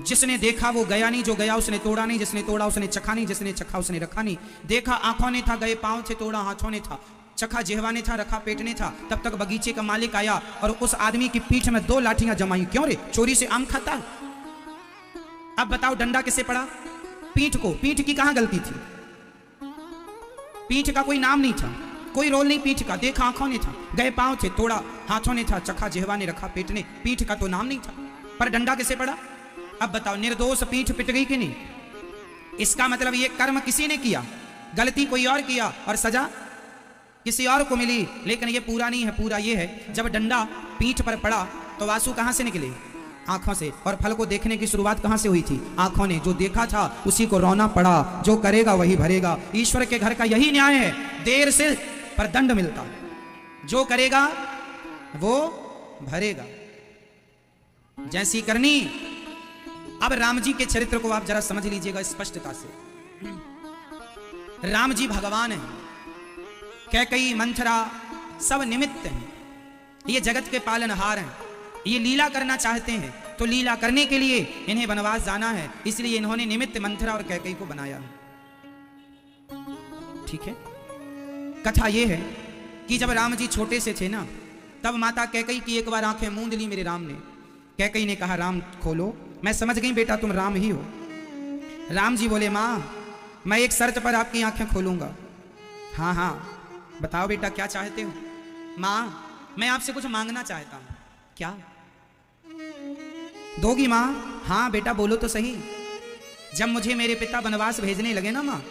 जिसने देखा वो गया नहीं, जो गया उसने तोड़ा नहीं, जिसने तोड़ा उसने चखा नहीं, जिसने चखा उसने रखा नहीं। देखा आंखों ने था, गए पांव थे, तोड़ा हाथों ने था, चखा जिह्वा ने था, रखा पेट ने था। तब तक बगीचे का मालिक आया और उस आदमी की पीठ में 2 लाठियां जमाई। क्यों रे? चोरी से आम खाता? अब बताओ डंडा किसे पड़ा? पीठ को। पीठ की कहां गलती थी? पीठ का कोई नाम नहीं था, कोई रोल नहीं पीठ का, देखा आंखों ने था, गए पांव थे, तोड़ा हाथों ने था, चखा जिहवा ने, रखा पेट ने, पीठ का तो नाम नहीं था, पर डंडा किसे पड़ा? अब बताओ, निर्दोष पीठ पिट गई कि नहीं? इसका मतलब ये कर्म किसी ने किया, गलती कोई और किया और सजा किसी और को मिली। लेकिन ये पूरा नहीं है, पूरा ये है जब डंडा पीठ पर पड़ा तो आंसू कहां से निकले? आंखों से। और फल को देखने की शुरुआत कहां से हुई थी? आंखों ने। जो देखा था उसी को रोना पड़ा, जो करेगा वही भरेगा। ईश्वर के घर का यही न्याय है, देर से पर दंड मिलता, जो करेगा वो भरेगा। जैसी करनी। अब राम जी के चरित्र को आप जरा समझ लीजिएगा स्पष्टता से। राम जी भगवान हैं, कैकई मंथरा सब निमित्त हैं, ये जगत के पालनहार हैं, ये लीला करना चाहते हैं तो लीला करने के लिए इन्हें वनवास जाना है, इसलिए इन्होंने निमित्त मंथरा और कैकई को बनाया है। ठीक है। कथा यह है कि जब राम जी छोटे से थे ना, तब माता कैकई की एक बार आंखें मूंद ली मेरे राम ने। कैकई ने कहा राम खोलो। मैं समझ गई बेटा तुम राम ही हो। राम जी बोले माँ मैं एक शर्त पर आपकी आंखें खोलूंगा। हाँ हाँ बताओ बेटा क्या चाहते हो? माँ मैं आपसे कुछ मांगना चाहता हूं। क्या दोगी माँ? हाँ बेटा बोलो तो सही। जब मुझे मेरे पिता वनवास भेजने लगे ना माँ,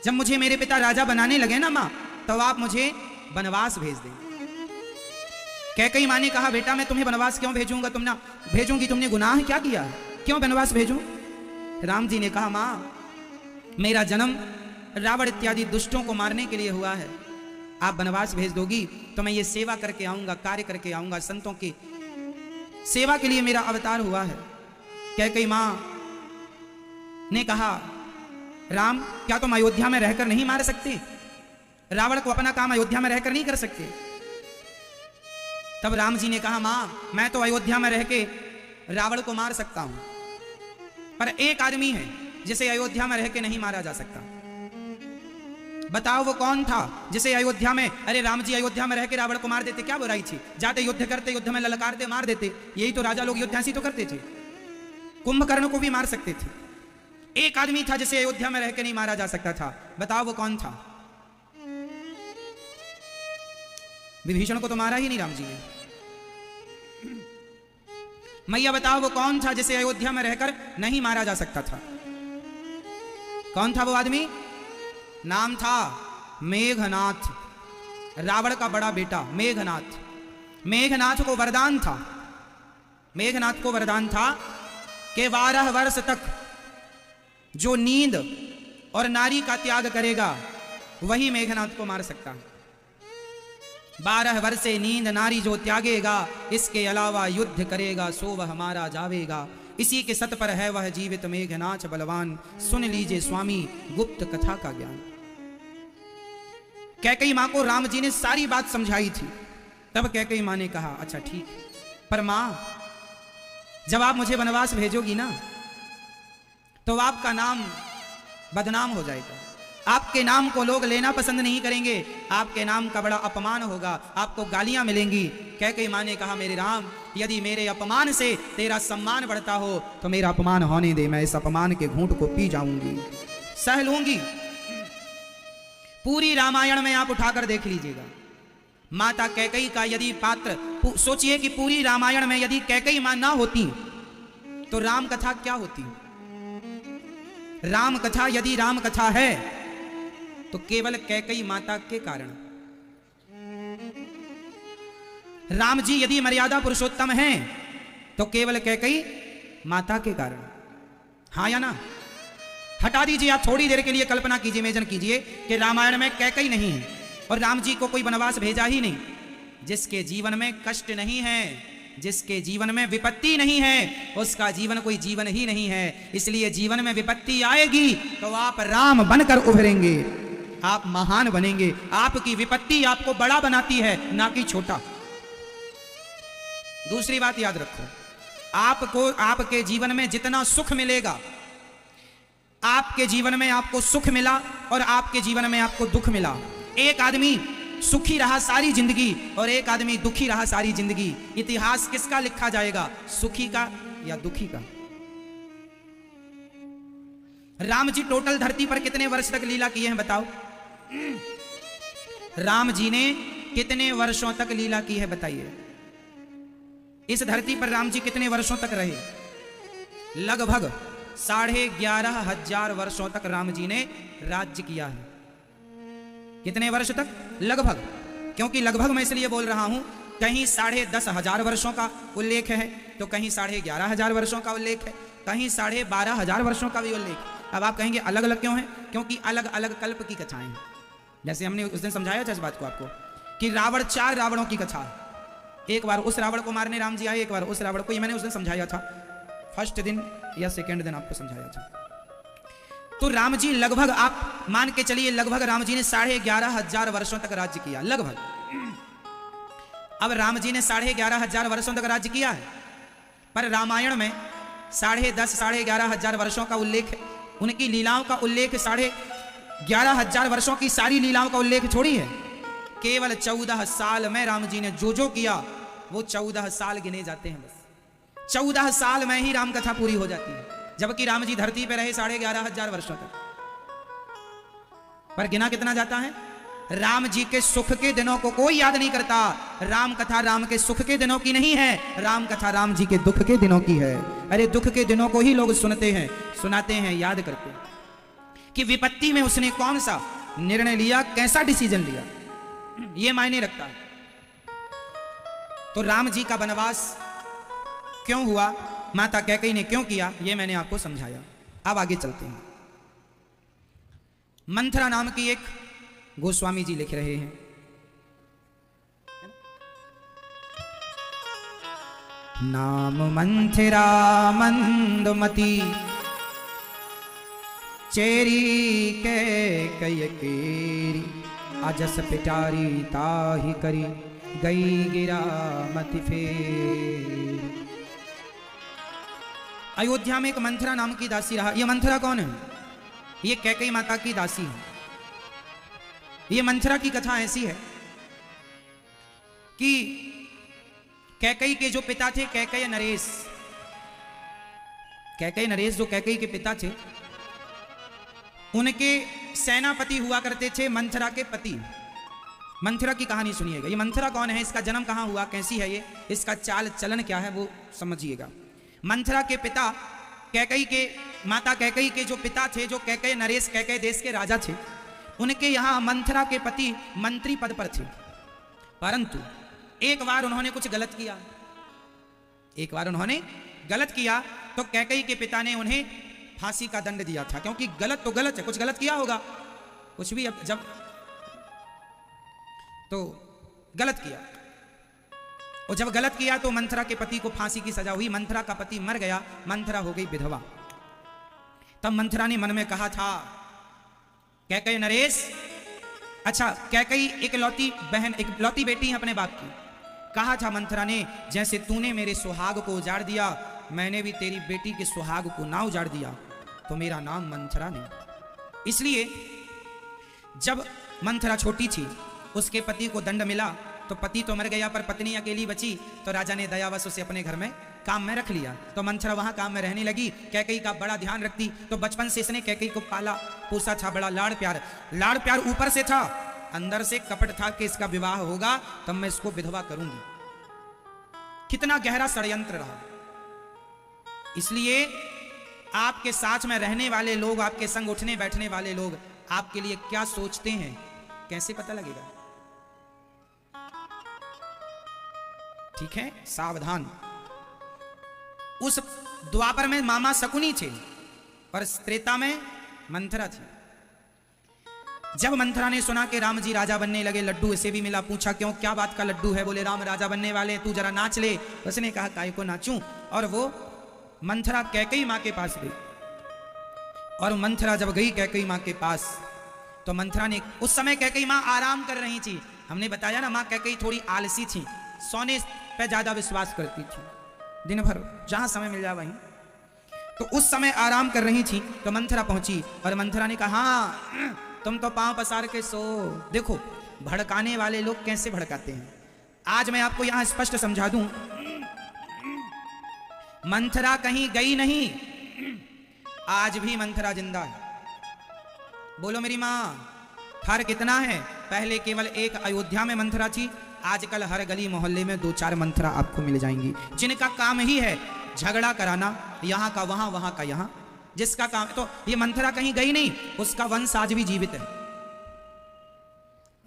जब मुझे मेरे पिता राजा बनाने लगे ना माँ, तो आप मुझे वनवास भेज दें। कैकई माँ ने कहा बेटा मैं तुम्हें वनवास क्यों भेजूंगा? तुम ना भेजूंगी, तुमने गुनाह क्या किया है? क्यों वनवास भेजूं? राम जी ने कहा माँ मेरा जन्म रावण इत्यादि दुष्टों को मारने के लिए हुआ है, आप वनवास भेज दोगी तो मैं ये सेवा करके आऊंगा, कार्य करके आऊंगा, संतों की सेवा के लिए मेरा अवतार हुआ है। कैकई माँ ने कहा राम क्या तुम अयोध्या में रहकर नहीं मार सकते? रावण को अपना काम अयोध्या में रहकर नहीं कर सकते? तब राम जी ने कहा माँ मैं तो अयोध्या में रह के रावण को मार सकता हूं, पर एक आदमी है जिसे अयोध्या में रह के नहीं मारा जा सकता। बताओ वो कौन था जिसे अयोध्या में, अरे राम जी अयोध्या में रह के रावण को मार देते, क्या बुराई थी? जाते युद्ध करते, युद्ध में ललकारते, मार देते। यही तो राजा लोग युद्धांसी तो करते थे। कुंभकर्ण को भी मार सकते थे। एक आदमी था जिसे अयोध्या में रह के नहीं मारा जा सकता था। बताओ वो कौन था? विभीषण को तो मारा ही नहीं राम जी ने। मैया बताओ वो कौन था जिसे अयोध्या में रहकर नहीं मारा जा सकता था? कौन था वो आदमी? नाम था मेघनाथ, रावण का बड़ा बेटा मेघनाथ। मेघनाथ को वरदान था, मेघनाथ को वरदान था कि 12 वर्ष तक जो नींद और नारी का त्याग करेगा वही मेघनाथ को मार सकता है। 12 वर्ष से नींद नारी जो त्यागेगा, इसके अलावा युद्ध करेगा सो वह मारा जावेगा। इसी के सत पर है वह जीवित मेघनाथ बलवान, सुन लीजिए स्वामी गुप्त कथा का ज्ञान। कैकई मां को राम जी ने सारी बात समझाई थी। तब कैकई मां ने कहा अच्छा ठीक, पर मां जब आप मुझे वनवास भेजोगी ना तो आपका नाम बदनाम हो जाएगा, आपके नाम को लोग लेना पसंद नहीं करेंगे, आपके नाम का बड़ा अपमान होगा, आपको गालियां मिलेंगी। कैकई मां ने कहा मेरे राम यदि मेरे अपमान से तेरा सम्मान बढ़ता हो तो मेरा अपमान होने दे, मैं इस अपमान के घूंट को पी जाऊंगी, सह लूंगी। पूरी रामायण में आप उठाकर देख लीजिएगा, माता कैकई का यदि पात्र, सोचिए कि पूरी रामायण में यदि कैकई मां ना होती तो राम कथा क्या होती? राम कथा यदि राम कथा है तो केवल कैकई माता के कारण। राम जी यदि मर्यादा पुरुषोत्तम हैं तो केवल कैकई माता के कारण। हाँ या ना? हटा दीजिए, आप थोड़ी देर के लिए कल्पना कीजिए, इमेजिन कीजिए कि रामायण में कैकई नहीं है और राम जी को कोई वनवास भेजा ही नहीं। जिसके जीवन में कष्ट नहीं है, जिसके जीवन में विपत्ति नहीं है, उसका जीवन कोई जीवन ही नहीं है। इसलिए जीवन में विपत्ति आएगी तो आप राम बनकर उभरेंगे, आप महान बनेंगे। आपकी विपत्ति आपको बड़ा बनाती है, ना कि छोटा। दूसरी बात याद रखो, आपको आपके जीवन में जितना सुख मिलेगा, आपके जीवन में आपको सुख मिला और आपके जीवन में आपको दुख मिला। एक आदमी सुखी रहा सारी जिंदगी और एक आदमी दुखी रहा सारी जिंदगी। इतिहास किसका लिखा जाएगा, सुखी का या दुखी का? राम जी टोटल धरती पर कितने वर्ष तक लीला किए हैं बताओ? राम जी ने कितने वर्षों तक लीला की है बताइए? इस धरती पर राम जी कितने वर्षों तक रहे? लगभग 11,500 वर्षों तक राम जी ने राज्य किया है। कितने वर्ष तक? लगभग। क्योंकि लगभग मैं इसलिए बोल रहा हूं, कहीं 10,500 वर्षों का उल्लेख है, तो कहीं 11,500 वर्षों का उल्लेख है, कहीं 12,500 वर्षों का भी उल्लेख है। अब आप कहेंगे अलग अलग क्यों है? क्योंकि अलग अलग कल्प की कथाएं हैं। जैसे हमने उस दिन समझाया था इस बात को आपको कि रावण 4 रावणों की कथा है। एक बार उस रावण को मारने राम जी आए, एक बार उस रावण को, ये मैंने उस दिन समझाया था, फर्स्ट दिन या सेकेंड दिन आपको समझाया था। तो राम जी लगभग, आप मान के चलिए, लगभग राम जी ने 11,500 वर्षों तक राज्य किया, लगभग। अब राम जी ने 11,500 वर्षों तक राज्य किया है, पर रामायण में 10,500 वर्षों का उल्लेख है। उनकी लीलाओं का उल्लेख 11,500 वर्षों की सारी लीलाओं का उल्लेख छोड़ी है। केवल 14 साल में राम जी ने जो जो किया वो 14 साल गिने जाते हैं। बस 14 साल में ही राम कथा पूरी हो जाती है, जबकि राम जी धरती पर रहे 11,500 वर्षों तक। पर गिना कितना जाता है? राम जी के सुख के दिनों को कोई याद नहीं करता। राम कथा राम के सुख के दिनों की नहीं है, राम कथा राम जी के दुख के दिनों की है। अरे दुख के दिनों को ही लोग सुनते हैं, सुनाते हैं, याद करते हैं कि विपत्ति में उसने कौन सा निर्णय लिया, कैसा डिसीजन लिया, ये मायने रखता है। तो राम जी का वनवास क्यों हुआ, माता कैकेयी ने क्यों किया, ये मैंने आपको समझाया। अब आगे चलते हैं। मंथरा नाम की एक गोस्वामी जी लिख रहे हैं, नाम मंथरा मंदमती चेरी कैकेयी केरी, अजस पिटारी ताहि करी, गई गिरा मति फेर। अयोध्या में एक मंथरा नाम की दासी रहा। यह मंथरा कौन है? ये कैकेयी माता की दासी है। ये मंथरा की कथा ऐसी है कि कैकेयी के जो पिता थे, कैकेयी नरेश, कैकेयी नरेश जो कैकेयी के पिता थे, उनके सेनापति हुआ करते थे मंथरा के पति। मंथरा की कहानी सुनिएगा। ये मंथरा कौन है, इसका जन्म कहां हुआ, कैसी है ये, इसका चाल चलन क्या है, वो समझिएगा। मंथरा के पिता कैकेयी के, माता कैकेयी के जो पिता थे, जो कैकेयी नरेश, कैकेयी देश के राजा थे, उनके यहां मंथरा के पति मंत्री पद पर थे। परंतु एक बार उन्होंने कुछ गलत किया, एक बार उन्होंने गलत किया, तो कैकेयी के पिता ने उन्हें फांसी का दंड दिया था। क्योंकि गलत तो गलत है, कुछ गलत किया होगा, कुछ भी, अब जब तो गलत किया, और जब गलत किया तो मंथरा के पति को फांसी की सजा हुई। मंथरा का पति मर गया, मंथरा हो गई विधवा। तब मंथरा ने मन में कहा था, कैकेयी नरेश, अच्छा कैकेयी इकलौती बहन, इकलौती बेटी है अपने बाप की। कहा था मंथरा ने, जैसे तूने मेरे सुहाग को उजाड़ दिया, मैंने भी तेरी बेटी के सुहाग को ना उजाड़ दिया, तो मेरा नाम मंथरा नहीं। इसलिए जब मंथरा छोटी थी, उसके पति को दंड मिला, तो पति तो मर गया पर पत्नी अकेली बची, तो राजा ने दयावश उसे अपने घर में काम में रख लिया। तो मंथरा वहां काम में रहने लगी, कैकेयी का बड़ा ध्यान रखती। तो बचपन से इसने कैकेयी को पाला पोसा था, बड़ा लाड़ प्यार, लाड़ प्यार ऊपर से था, अंदर से कपट था कि इसका विवाह होगा तब मैं इसको विधवा करूंगी। कितना गहरा षड्यंत्र रहा। इसलिए आपके साथ में रहने वाले लोग, आपके संग उठने बैठने वाले लोग आपके लिए क्या सोचते हैं, कैसे पता लगेगा? ठीक है, सावधान। उस द्वापर में मामा शकुनी थे और त्रेता में मंथरा थी। जब मंथरा ने सुना कि राम जी राजा बनने लगे, लड्डू इसे भी मिला, पूछा क्यों, क्या बात का लड्डू है? बोले राम राजा बनने वाले, तू जरा नाच ले। उसने कहा काय को नाचूं, और वो मंथरा कैकेयी मां के पास गई। और मंथरा जब गई कैकेयी मां के पास, तो मंथरा ने, उस समय कैकेयी मां आराम कर रही थी। हमने बताया ना, मां कैकेयी थोड़ी आलसी थी, सोने पे ज्यादा विश्वास करती थी, दिन भर जहां समय मिल जाए वहीं। तो उस समय आराम कर रही थी, तो मंथरा पहुंची और मंथरा ने कहा, हाँ तुम तो पांव पसार के सो। देखो भड़काने वाले लोग कैसे भड़काते हैं। आज मैं आपको यहां स्पष्ट समझा दूं, मंथरा कहीं गई नहीं, आज भी मंथरा जिंदा है। बोलो मेरी मां, फर्क इतना है, पहले केवल एक अयोध्या में मंथरा थी, आजकल हर गली मोहल्ले में 2-4 मंथरा आपको मिल जाएंगी, जिनका काम ही है झगड़ा कराना, यहाँ का वहां, वहां का यहाँ, जिसका काम। तो ये मंथरा कहीं गई नहीं, उसका वंश आज भी जीवित है।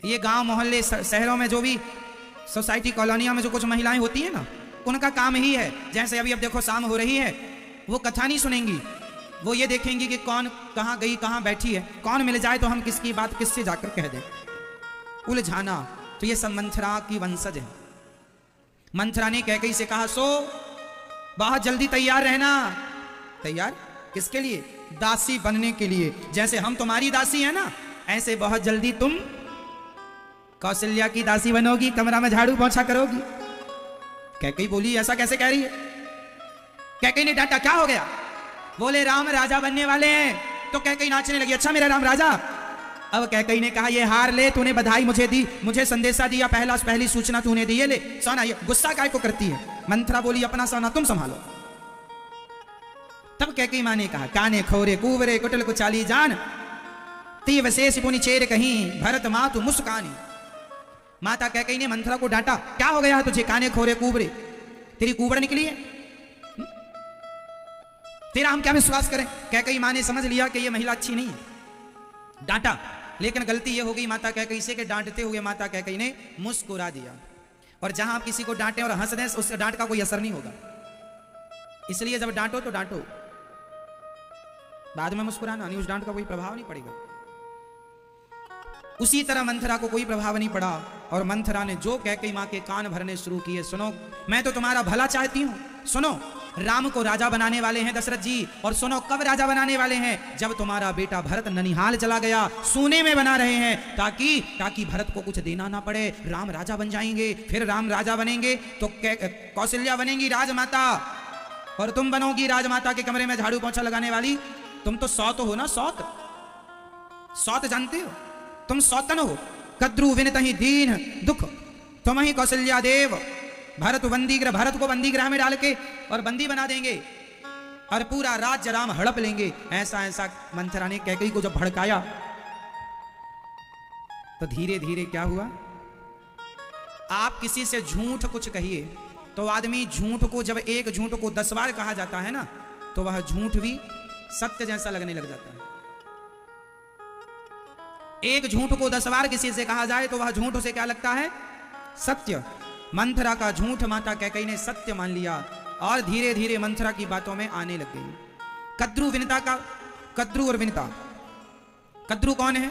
ये गांव मोहल्ले शहरों में जो भी सोसाइटी कॉलोनियों में जो कुछ महिलाएं होती हैं ना, उनका काम ही है, जैसे अभी अब देखो शाम हो रही है, वो कथा नहीं सुनेंगी, वो ये देखेंगी कि कौन कहाँ गई, कहाँ बैठी है, कौन मिल जाए तो हम किसकी बात किससे जाकर कह दें, उलझाना। तो ये सब मंथरा की वंशज है। मंथरा ने कैकेयी से कहा, सो बहुत जल्दी तैयार रहना। तैयार किसके लिए? दासी बनने के लिए। जैसे हम तुम्हारी दासी है ना, ऐसे बहुत जल्दी तुम कौशल्या की दासी बनोगी, कमरा में झाड़ू पोंछा करोगी। कैकेयी बोली, ऐसा कैसे कह रही है? कैकेयी ने डांटा, क्या हो गया? बोले, राम राजा बनने वाले हैं। तो कैकेयी नाचने लगी, अच्छा मेरा राम राजा। अब कैकेयी ने कहा, ये हार ले, तूने बधाई मुझे दी, मुझे संदेशा दिया, पहली सूचना तूने दी, ये ले सोना। ये गुस्सा काय को करती है? मंथरा बोली, अपना सोना तुम संभालो। तब कैकेयी मां ने कहा, काने खोरे कुवरे कुटल कुचाली जान, ती विशेष पुनि चेर कहीं, भरत मातु मुस्कानी। माता कैकेयी ने मंथरा को डांटा, क्या हो गया तुझे? काने खोरे कुवरे, तेरी कुबड़ निकली है, तेरा हम क्या विश्वास करें? कैकेयी मां ने समझ लिया कि ये महिला अच्छी नहीं है, डांटा। लेकिन गलती ये हो गई माता कैकेयी से कि डांटते हुए माता कैकेयी ने मुस्कुरा दिया। और जहां आप किसी को डांटें और हंस दें, उस डांट का कोई असर नहीं होगा। इसलिए जब डांटो तो डांटो, बाद में मुस्कुराना नहीं, उस डांट का कोई प्रभाव नहीं पड़ेगा। उसी तरह मंथरा को कोई प्रभाव नहीं पड़ा, और मंथरा ने जो कैकेयी मां के कान भरने शुरू किए, सुनो मैं तो तुम्हारा भला चाहती हूं, सुनो राम को राजा बनाने वाले हैं दशरथ जी, और सुनो कब राजा बनाने वाले हैं? जब तुम्हारा बेटा भरत ननिहाल चला गया, सोने में बना रहे हैं, ताकि भरत को कुछ देना ना पड़े, राम राजा बन जाएंगे। फिर राम राजा बनेंगे तो कौशल्या बनेंगी राजमाता, और तुम बनोगी राजमाता के कमरे में झाड़ू पोंछा लगाने वाली। तुम तो सौत हो ना, सौत जानते हो, तुम सौतन हो। कद्रु विनत ही दीन दुख, तुम ही कौशल्या देव। भरत को बंदी गृह में डाल के और बंदी बना देंगे, और पूरा राज्य राम हड़प लेंगे। ऐसा मंथरा ने कैकेयी को जब भड़काया, तो धीरे धीरे क्या हुआ? आप किसी से झूठ कुछ कहिए तो आदमी झूठ को, जब एक झूठ को 10 बार कहा जाता है ना, तो वह झूठ भी सत्य जैसा लगने लग जाता है। एक झूठ को 10 बार किसी से कहा जाए तो वह झूठ उसे क्या लगता है? सत्य। मंथरा का झूठ माता कैकेयी ने सत्य मान लिया, और धीरे धीरे मंथरा की बातों में आने लग गई। कद्रु और विनिता। कद्रु कौन है?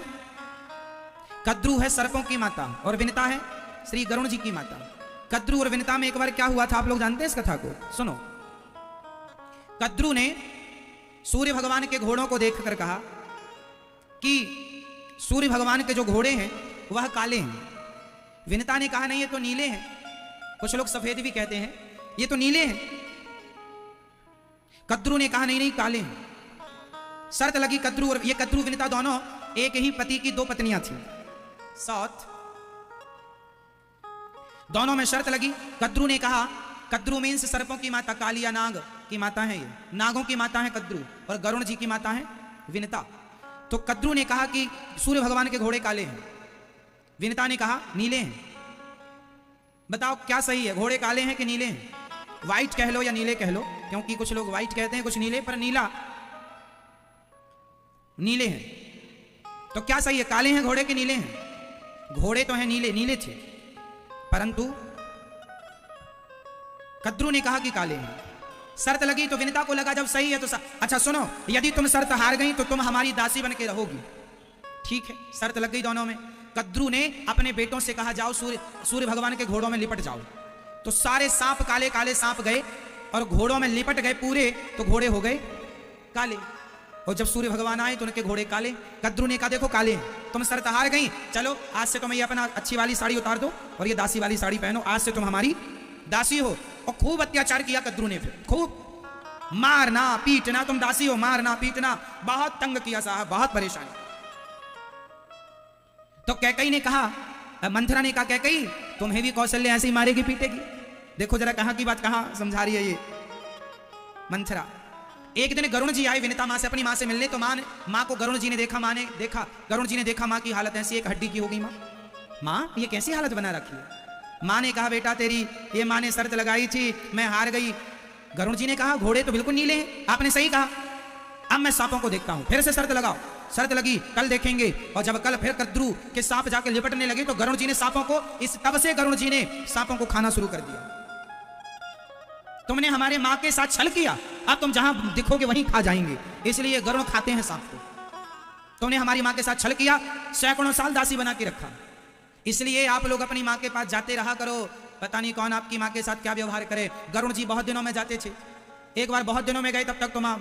कद्रु है सर्पों की माता, और विनिता है श्री गरुण जी की माता। कद्रु और विनिता में एक बार क्या हुआ था, आप लोग जानते हैं इस कथा को? सुनो। कद्रु ने सूर्य भगवान के घोड़ों को देखकर कहा कि सूर्य भगवान के जो घोड़े हैं वह काले हैं। विनिता ने कहा, नहीं ये तो नीले हैं, कुछ लोग सफेद भी कहते हैं, ये तो नीले हैं। कद्रु ने कहा, नहीं काले हैं। शर्त लगी कद्रु विनिता दोनों एक ही पति की 2 पत्नियां थी, सौत। दोनों में शर्त लगी। कद्रु ने कहा, कद्रु मीन्स सर्पों की माता, कालिया नाग की माता है, ये नागों की माता है कद्रु, और गरुण जी की माता है विनिता। तो कद्रु ने कहा कि सूर्य भगवान के घोड़े काले हैं, विनिता ने कहा नीले हैं। बताओ क्या सही है, घोड़े काले हैं कि नीले हैं? व्हाइट कह लो या नीले कह लो, क्योंकि कुछ लोग व्हाइट कहते हैं, कुछ नीले, पर नीले हैं। तो क्या सही है, काले हैं घोड़े के नीले हैं? घोड़े तो हैं नीले थे, परंतु कद्रु ने कहा कि काले हैं। शर्त लगी तो विनिता को लगा जब सही है तो अच्छा सुनो, यदि तुम शर्त हार गई तो तुम हमारी दासी बन के रहोगी। ठीक है, शर्त लग गई दोनों में। कद्रु ने अपने बेटों से कहा, जाओ सूर्य भगवान के घोड़ों में लिपट जाओ। तो सारे सांप, काले काले सांप गए और घोड़ों में लिपट गए पूरे, तो घोड़े हो गए काले। और जब सूर्य भगवान आए तो उनके घोड़े काले। कद्रु ने कहा, देखो काले हैं, तुम शर्त हार गई, चलो आज से तुम ये अपना अच्छी वाली साड़ी उतार दो और ये दासी वाली साड़ी पहनो, आज से तुम हमारी दासी हो। और खूब अत्याचार किया कद्रु ने, फिर खूब मारना पीटना, तुम दासी हो, मारना पीटना, बहुत तंग किया साहब, बहुत परेशानी। तो कैकेयी ने कहा, मंथरा ने कहा, कैकेयी तुम्हें भी कौशल्या ऐसे ही मारेगी पीटेगी। देखो जरा कहां की बात कहां समझा रही है ये मंथरा। एक दिन गरुण जी आए विनिता माँ से, अपनी माँ से मिलने। तो माँ को गरुण जी ने देखा, माँ ने देखा, गरुण जी ने देखा माँ की हालत ऐसी, एक हड्डी की हो गई। माँ ये कैसी हालत बना रखी है? माँ ने कहा बेटा तेरी ये माँ ने शर्त लगाई थी, मैं हार गई। गरुण जी ने कहा घोड़े तो बिल्कुल नीले हैं, आपने सही कहा, अब मैं सांपों को देखता हूं, फिर से शर्त लगाओ। शर्त लगी, कल देखेंगे। और जब कल फिर कद्रू के सांप जाके लिपटने लगे तो गरुण जी ने सांपों को, तब से गरुण जी ने सांपों को खाना शुरू कर दिया। तुमने हमारे माँ के साथ छल किया, अब तुम जहां दिखोगे वहीं खा जाएंगे, इसलिए गरुण खाते हैं सांप को। तुमने हमारी माँ के साथ छल किया, सैकड़ों साल दासी बना के रखा, इसलिए आप लोग अपनी माँ के पास जाते रहा करो, पता नहीं कौन आपकी माँ के साथ क्या व्यवहार करे। गरुण जी बहुत दिनों में जाते थे, एक बार बहुत दिनों में गए, तब तक तो माँ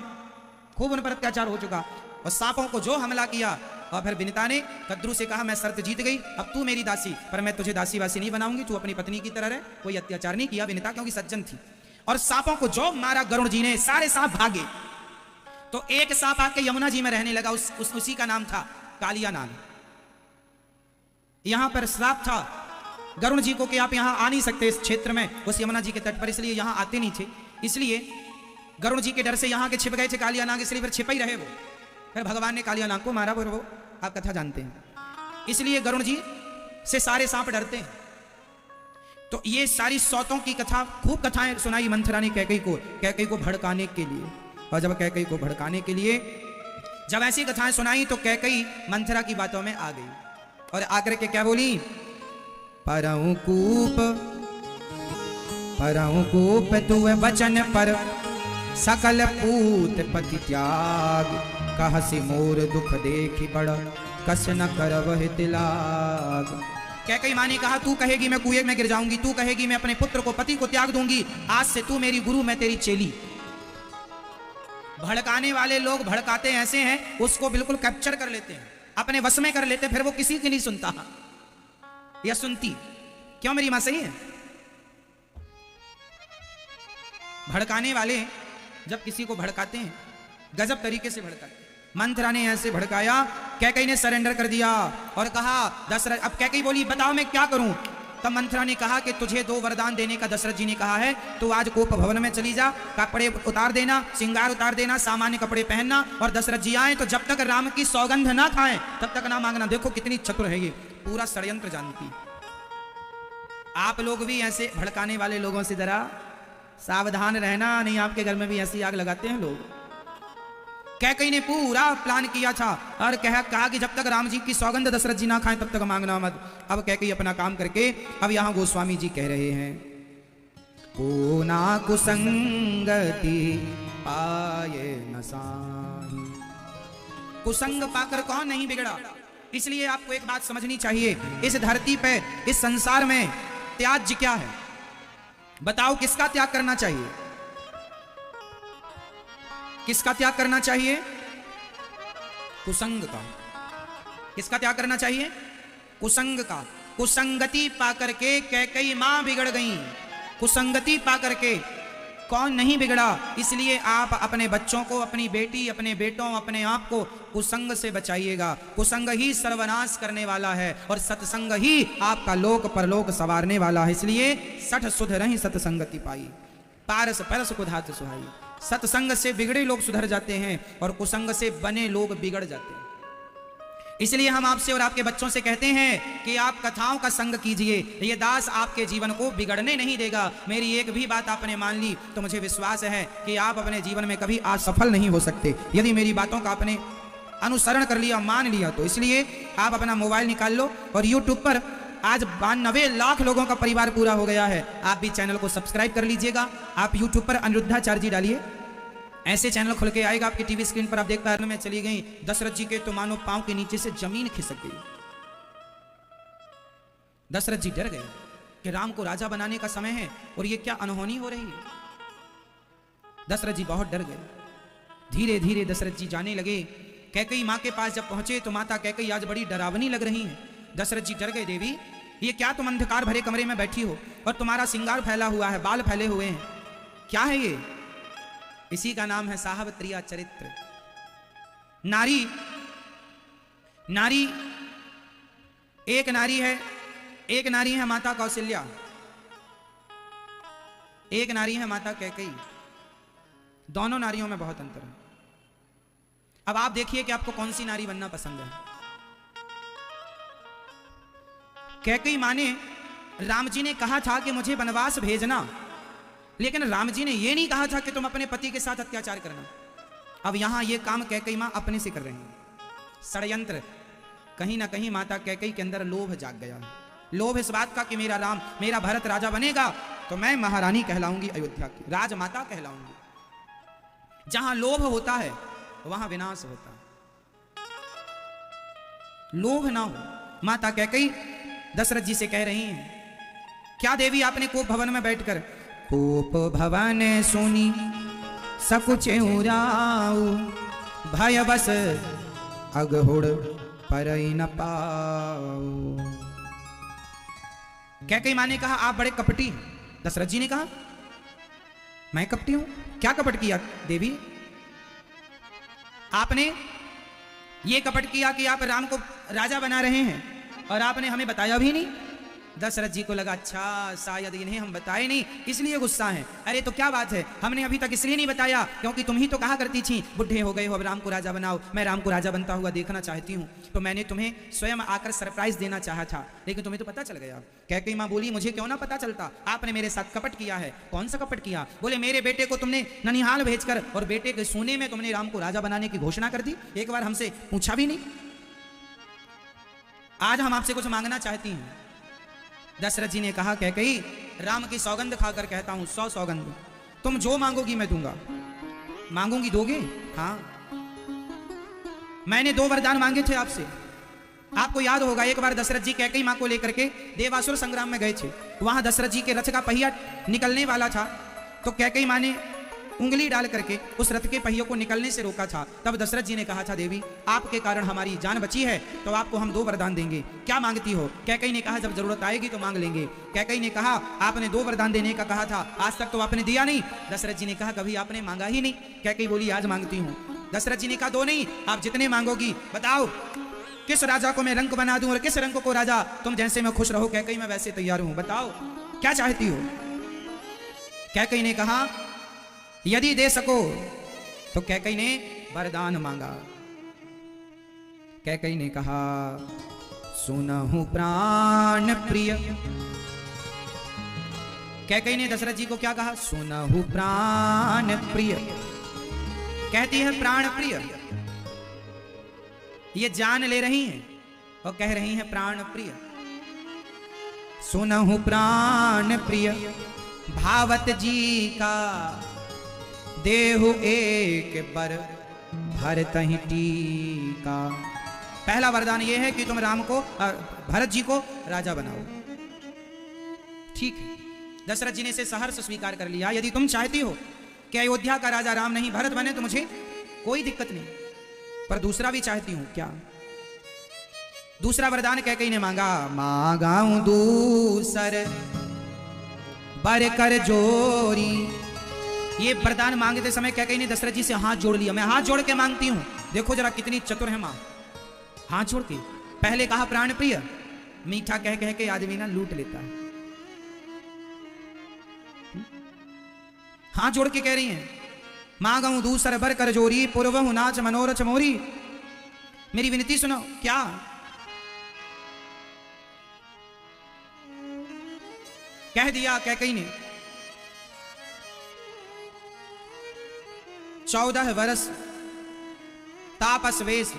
खूब उन पर अत्याचार हो चुका और सांपों को जो हमला किया। और फिर विनिता ने कद्रू से कहा मैं शर्त जीत गई, अब तू मेरी दासी, पर मैं तुझे दासी वासी नहीं बनाऊंगी, तू अपनी पत्नी की तरह रहे। कोई अत्याचार नहीं किया विनिता, क्योंकि सज्जन थी। और सांपों को जो मारा गरुण जी ने, सारे सांप भागे। तो एक सांप आके यमुना जी में रहने लगा, उसी का नाम था कालिया नाग। यहां पर श्राप था गरुण जी को कि आप यहां आ नहीं सकते इस क्षेत्र में, उस यमुना जी के तट पर, इसलिए यहां आते नहीं थे। इसलिए गरुण जी के डर से यहां के छिप गए थे कालिया नाग, इसलिए फिर छिपा ही रहे वो। फिर भगवान ने कालिया नाग को मारा, वो आप कथा जानते हैं। इसलिए गरुण जी से सारे सांप डरते हैं। तो ये सारी सौतों की कथा, खूब कथाएं सुनाई मंथरा ने कैकई को भड़काने के लिए। और जब कैकई को भड़काने के लिए जब ऐसी कथाएं सुनाई तो कैकई मंथरा की बातों में आ गई और आकर के क्या बोली, परऊं कूप तुए वचन पर सकल पूत पति त्याग, कहसी मोर दुख देखी बड़ कस न करवहि तिलाग। कैकई माँ ने कहा तू कहेगी मैं कुएं में गिर जाऊंगी, तू कहेगी मैं अपने पुत्र को पति को त्याग दूंगी, आज से तू मेरी गुरु मैं तेरी चेली। भड़काने वाले लोग भड़काते ऐसे हैं, उसको बिल्कुल कैप्चर कर लेते हैं, अपने वश में कर लेते, फिर वो किसी की नहीं सुनता या सुनती। क्यों मेरी मां सही है? भड़काने वाले जब किसी को भड़काते हैं गजब तरीके से भड़काते हैं। मंथरा ने ऐसे भड़काया, कैकई ने सरेंडर कर दिया और कहा दशरथ, अब कैकई बोली बताओ मैं क्या करूं? तब मंथरा ने कहा कि तुझे 2 वरदान देने का दशरथ जी ने कहा है, तू आज कोप भवन में चली जा, कपड़े उतार देना, श्रृंगार उतार देना, सामान्य कपड़े पहनना, और दशरथ जी आए तो जब तक राम की सौगंध ना खाएं तब तक ना मांगना। देखो कितनी चतुर है ये, पूरा षड्यंत्र जानती। आप लोग भी ऐसे भड़काने वाले लोगों से जरा सावधान रहना, नहीं आपके घर में भी ऐसी आग लगाते हैं लोग। कैकई ने पूरा प्लान किया था और कहा कि जब तक राम जी की सौगंध दशरथ जी ना खाएं तब तक मांगना मत। अब कैकई अपना काम करके, अब यहां गोस्वामी जी कह रहे हैं, पूना कुसंगति पाए न साही। कुसंग पाकर कौन नहीं बिगड़ा। इसलिए आपको एक बात समझनी चाहिए, इस धरती पे, इस संसार में त्याज्य क्या है? बताओ किसका त्याग करना चाहिए? किसका त्याग करना चाहिए? कुसंग का। किसका त्याग करना चाहिए? कुसंग का। कुसंगति पाकर के कैकई मां बिगड़ गई। कुसंगति पाकर के कौन नहीं बिगड़ा? इसलिए आप अपने बच्चों को, अपनी बेटी, अपने बेटों, अपने आप को कुसंग से बचाइएगा। कुसंग ही सर्वनाश करने वाला है और सत्संग ही आपका लोक परलोक संवारने वाला है। इसलिए सठ सुध रही सत्संगति पाई, पारस परस कुधात सुहाई। सत्संग से बिगड़े लोग सुधर जाते हैं और कुसंग से बने लोग बिगड़ जाते हैं। इसलिए हम आपसे और आपके बच्चों से कहते हैं कि आप कथाओं का संग कीजिए, ये दास आपके जीवन को बिगड़ने नहीं देगा। मेरी एक भी बात आपने मान ली तो मुझे विश्वास है कि आप अपने जीवन में कभी असफल नहीं हो सकते, यदि मेरी बातों का आपने अनुसरण कर लिया, मान लिया तो। इसलिए आप अपना मोबाइल निकाल लो और यूट्यूब पर आज 92 लाख लोगों का परिवार पूरा हो गया है। आप भी चैनल को सब्सक्राइब कर लीजिएगा। आप यूट्यूब पर अनिरुद्धाचार्य जी डालिए, ऐसे चैनल खुल के आएगा आपकी टीवी स्क्रीन पर। आप देख पा रहे, में चली गई दशरथ जी के तो मानो पांव के नीचे से जमीन खिसक गई। दशरथ जी डर गए कि राम को राजा बनाने का समय है और ये क्या अनहोनी हो रही है। दशरथ जी बहुत डर गए। धीरे धीरे दशरथ जी जाने लगे। कैकई माँ के पास जब पहुंचे तो माता कैकई आज बड़ी डरावनी लग रही है। दशरथ जी डर गए, देवी ये क्या तुम अंधकार भरे कमरे में बैठी हो और तुम्हारा श्रृंगार फैला हुआ है, बाल फैले हुए हैं, क्या है ये? इसी का नाम है साहब त्रिया चरित्र। नारी एक नारी है माता कौशल्या, एक नारी है माता कैकई। दोनों नारियों में बहुत अंतर है। अब आप देखिए कि आपको कौन सी नारी बनना पसंद है। कैकेयी मां ने राम जी ने कहा था कि मुझे वनवास भेजना, लेकिन राम जी ने यह नहीं कहा था कि तुम अपने पति के साथ अत्याचार करना। अब यहां यह काम कैकेयी मां अपने से कर रही है। षड्यंत्र, कहीं ना कहीं माता कैकेयी के अंदर लोभ जाग गया। लोभ इस बात का कि मेरा राम, मेरा भरत राजा बनेगा तो मैं महारानी कहलाऊंगी, अयोध्या की राजमाता कहलाऊंगी। जहां लोभ होता है वहां विनाश होता है। लोभ ना हो। माता कैकेयी दशरथ जी से कह रही हैं, क्या देवी आपने कोप भवन में बैठकर कोप भवन सुनी सकुच उराऊ भय बस अगहुड़ परई न पाऊ। कैकेयी मां ने कहा आप बड़े कपटी हैं। दशरथ जी ने कहा मैं कपटी हूं? क्या कपट किया देवी? आपने ये कपट किया कि आप राम को राजा बना रहे हैं और आपने हमें बताया भी नहीं। दशरथ जी को लगा अच्छा शायद इन्हें हम बताए नहीं इसलिए गुस्सा है। अरे तो क्या बात है, हमने अभी तक इसलिए नहीं बताया क्योंकि तुम ही तो कहा करती थी बुढ़े हो गए हो अब राम को राजा बनाओ। मैं राम को राजा बनता हुआ देखना चाहती हूँ, तो मैंने तुम्हें स्वयं आकर सरप्राइज देना चाहा था, लेकिन तुम्हें तो पता चल गया। कैकेयी मां बोली मुझे क्यों ना पता चलता, आपने मेरे साथ कपट किया है। कौन सा कपट किया? बोले मेरे बेटे को तुमने ननिहाल भेजकर और बेटे के सोने में तुमने राम को राजा बनाने की घोषणा कर दी, एक बार हमसे पूछा भी नहीं। आज हम आपसे कुछ मांगना चाहती हैं। दशरथ जी ने कहा कैकेयी राम की सौगंध खाकर कहता हूं 100 सौगंध, तुम जो मांगोगी मैं दूंगा। मांगूंगी दोगे? हाँ। मैंने 2 वरदान मांगे थे आपसे। आपको याद होगा एक बार दशरथ जी कैकेयी मां को लेकर के देवासुर संग्राम में गए थे। वहां दशरथ जी के रथ का पहिया निकलने वाला था, तो कैकेयी मां ने उंगली डाल करके उस रथ के पहियों को निकलने से रोका था। तब दशरथ जी ने कहा था देवी आपके कारण हमारी जान बची है, तो आपको हम 2 वरदान देंगे, क्या मांगती हो? कैकेयी ने कहा जब जरूरत आएगी तो मांग लेंगे। कैकेयी ने कहा आपने 2 वरदान देने का कहा था, आज तक तो आपने दिया नहीं। दशरथ जी ने कहा कभी आपने मांगा ही नहीं। कैकेयी बोली आज मांगती हूँ। दशरथ जी ने कहा 2 नहीं, आप जितने मांगोगी बताओ किस राजा को मैं रंक बना दूं और किस रंक को राजा तुम जैसे मैं खुश रहो कैकेयी मैं वैसे तैयार हूं, बताओ क्या चाहती हो? कैकेयी ने कहा यदि दे सको तो कैकेयी ने वरदान मांगा। कैकेयी ने कहा सुनहु प्राण प्रिय। कैकेयी ने दशरथ जी को क्या कहा? सुनहु प्राण प्रिय। कहती है प्राण प्रिय, ये जान ले रही हैं और कह रही हैं प्राण प्रिय। सुनहु प्राण प्रिय भावत जी का देहु एक बर भरतहि टीका। पहला वरदान यह है कि तुम राम को भरत जी को राजा बनाओ। ठीक है, दशरथ जी ने इसे सहर्ष स्वीकार कर लिया। यदि तुम चाहती हो कि अयोध्या का राजा राम नहीं भरत बने तो मुझे कोई दिक्कत नहीं, पर दूसरा भी चाहती हूं। क्या दूसरा वरदान कैकेयी ने मांगा? मांगाऊं दूसर बर कर जोरी। ये वरदान मांगते समय कैकेयी ने दशरथ जी से हाथ जोड़ लिया। मैं हाथ जोड़ के मांगती हूं। देखो जरा कितनी चतुर है मां, हाथ जोड़ के। पहले कहा प्राण प्रिय, मीठा कह कह के आदमी ना लूट लेता है। हाथ जोड़ के कह रही हैं मांगाऊं दूसर बर कर जोरी पूर्वहु नाच मनोरथ मोरी। मेरी विनती सुनो। क्या? कह दिया कैकेयी ने 14 वर्ष तापस वेश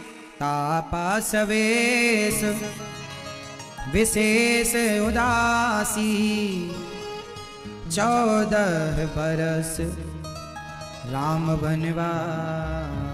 विशेष उदासी 14 बरस राम बनवासी।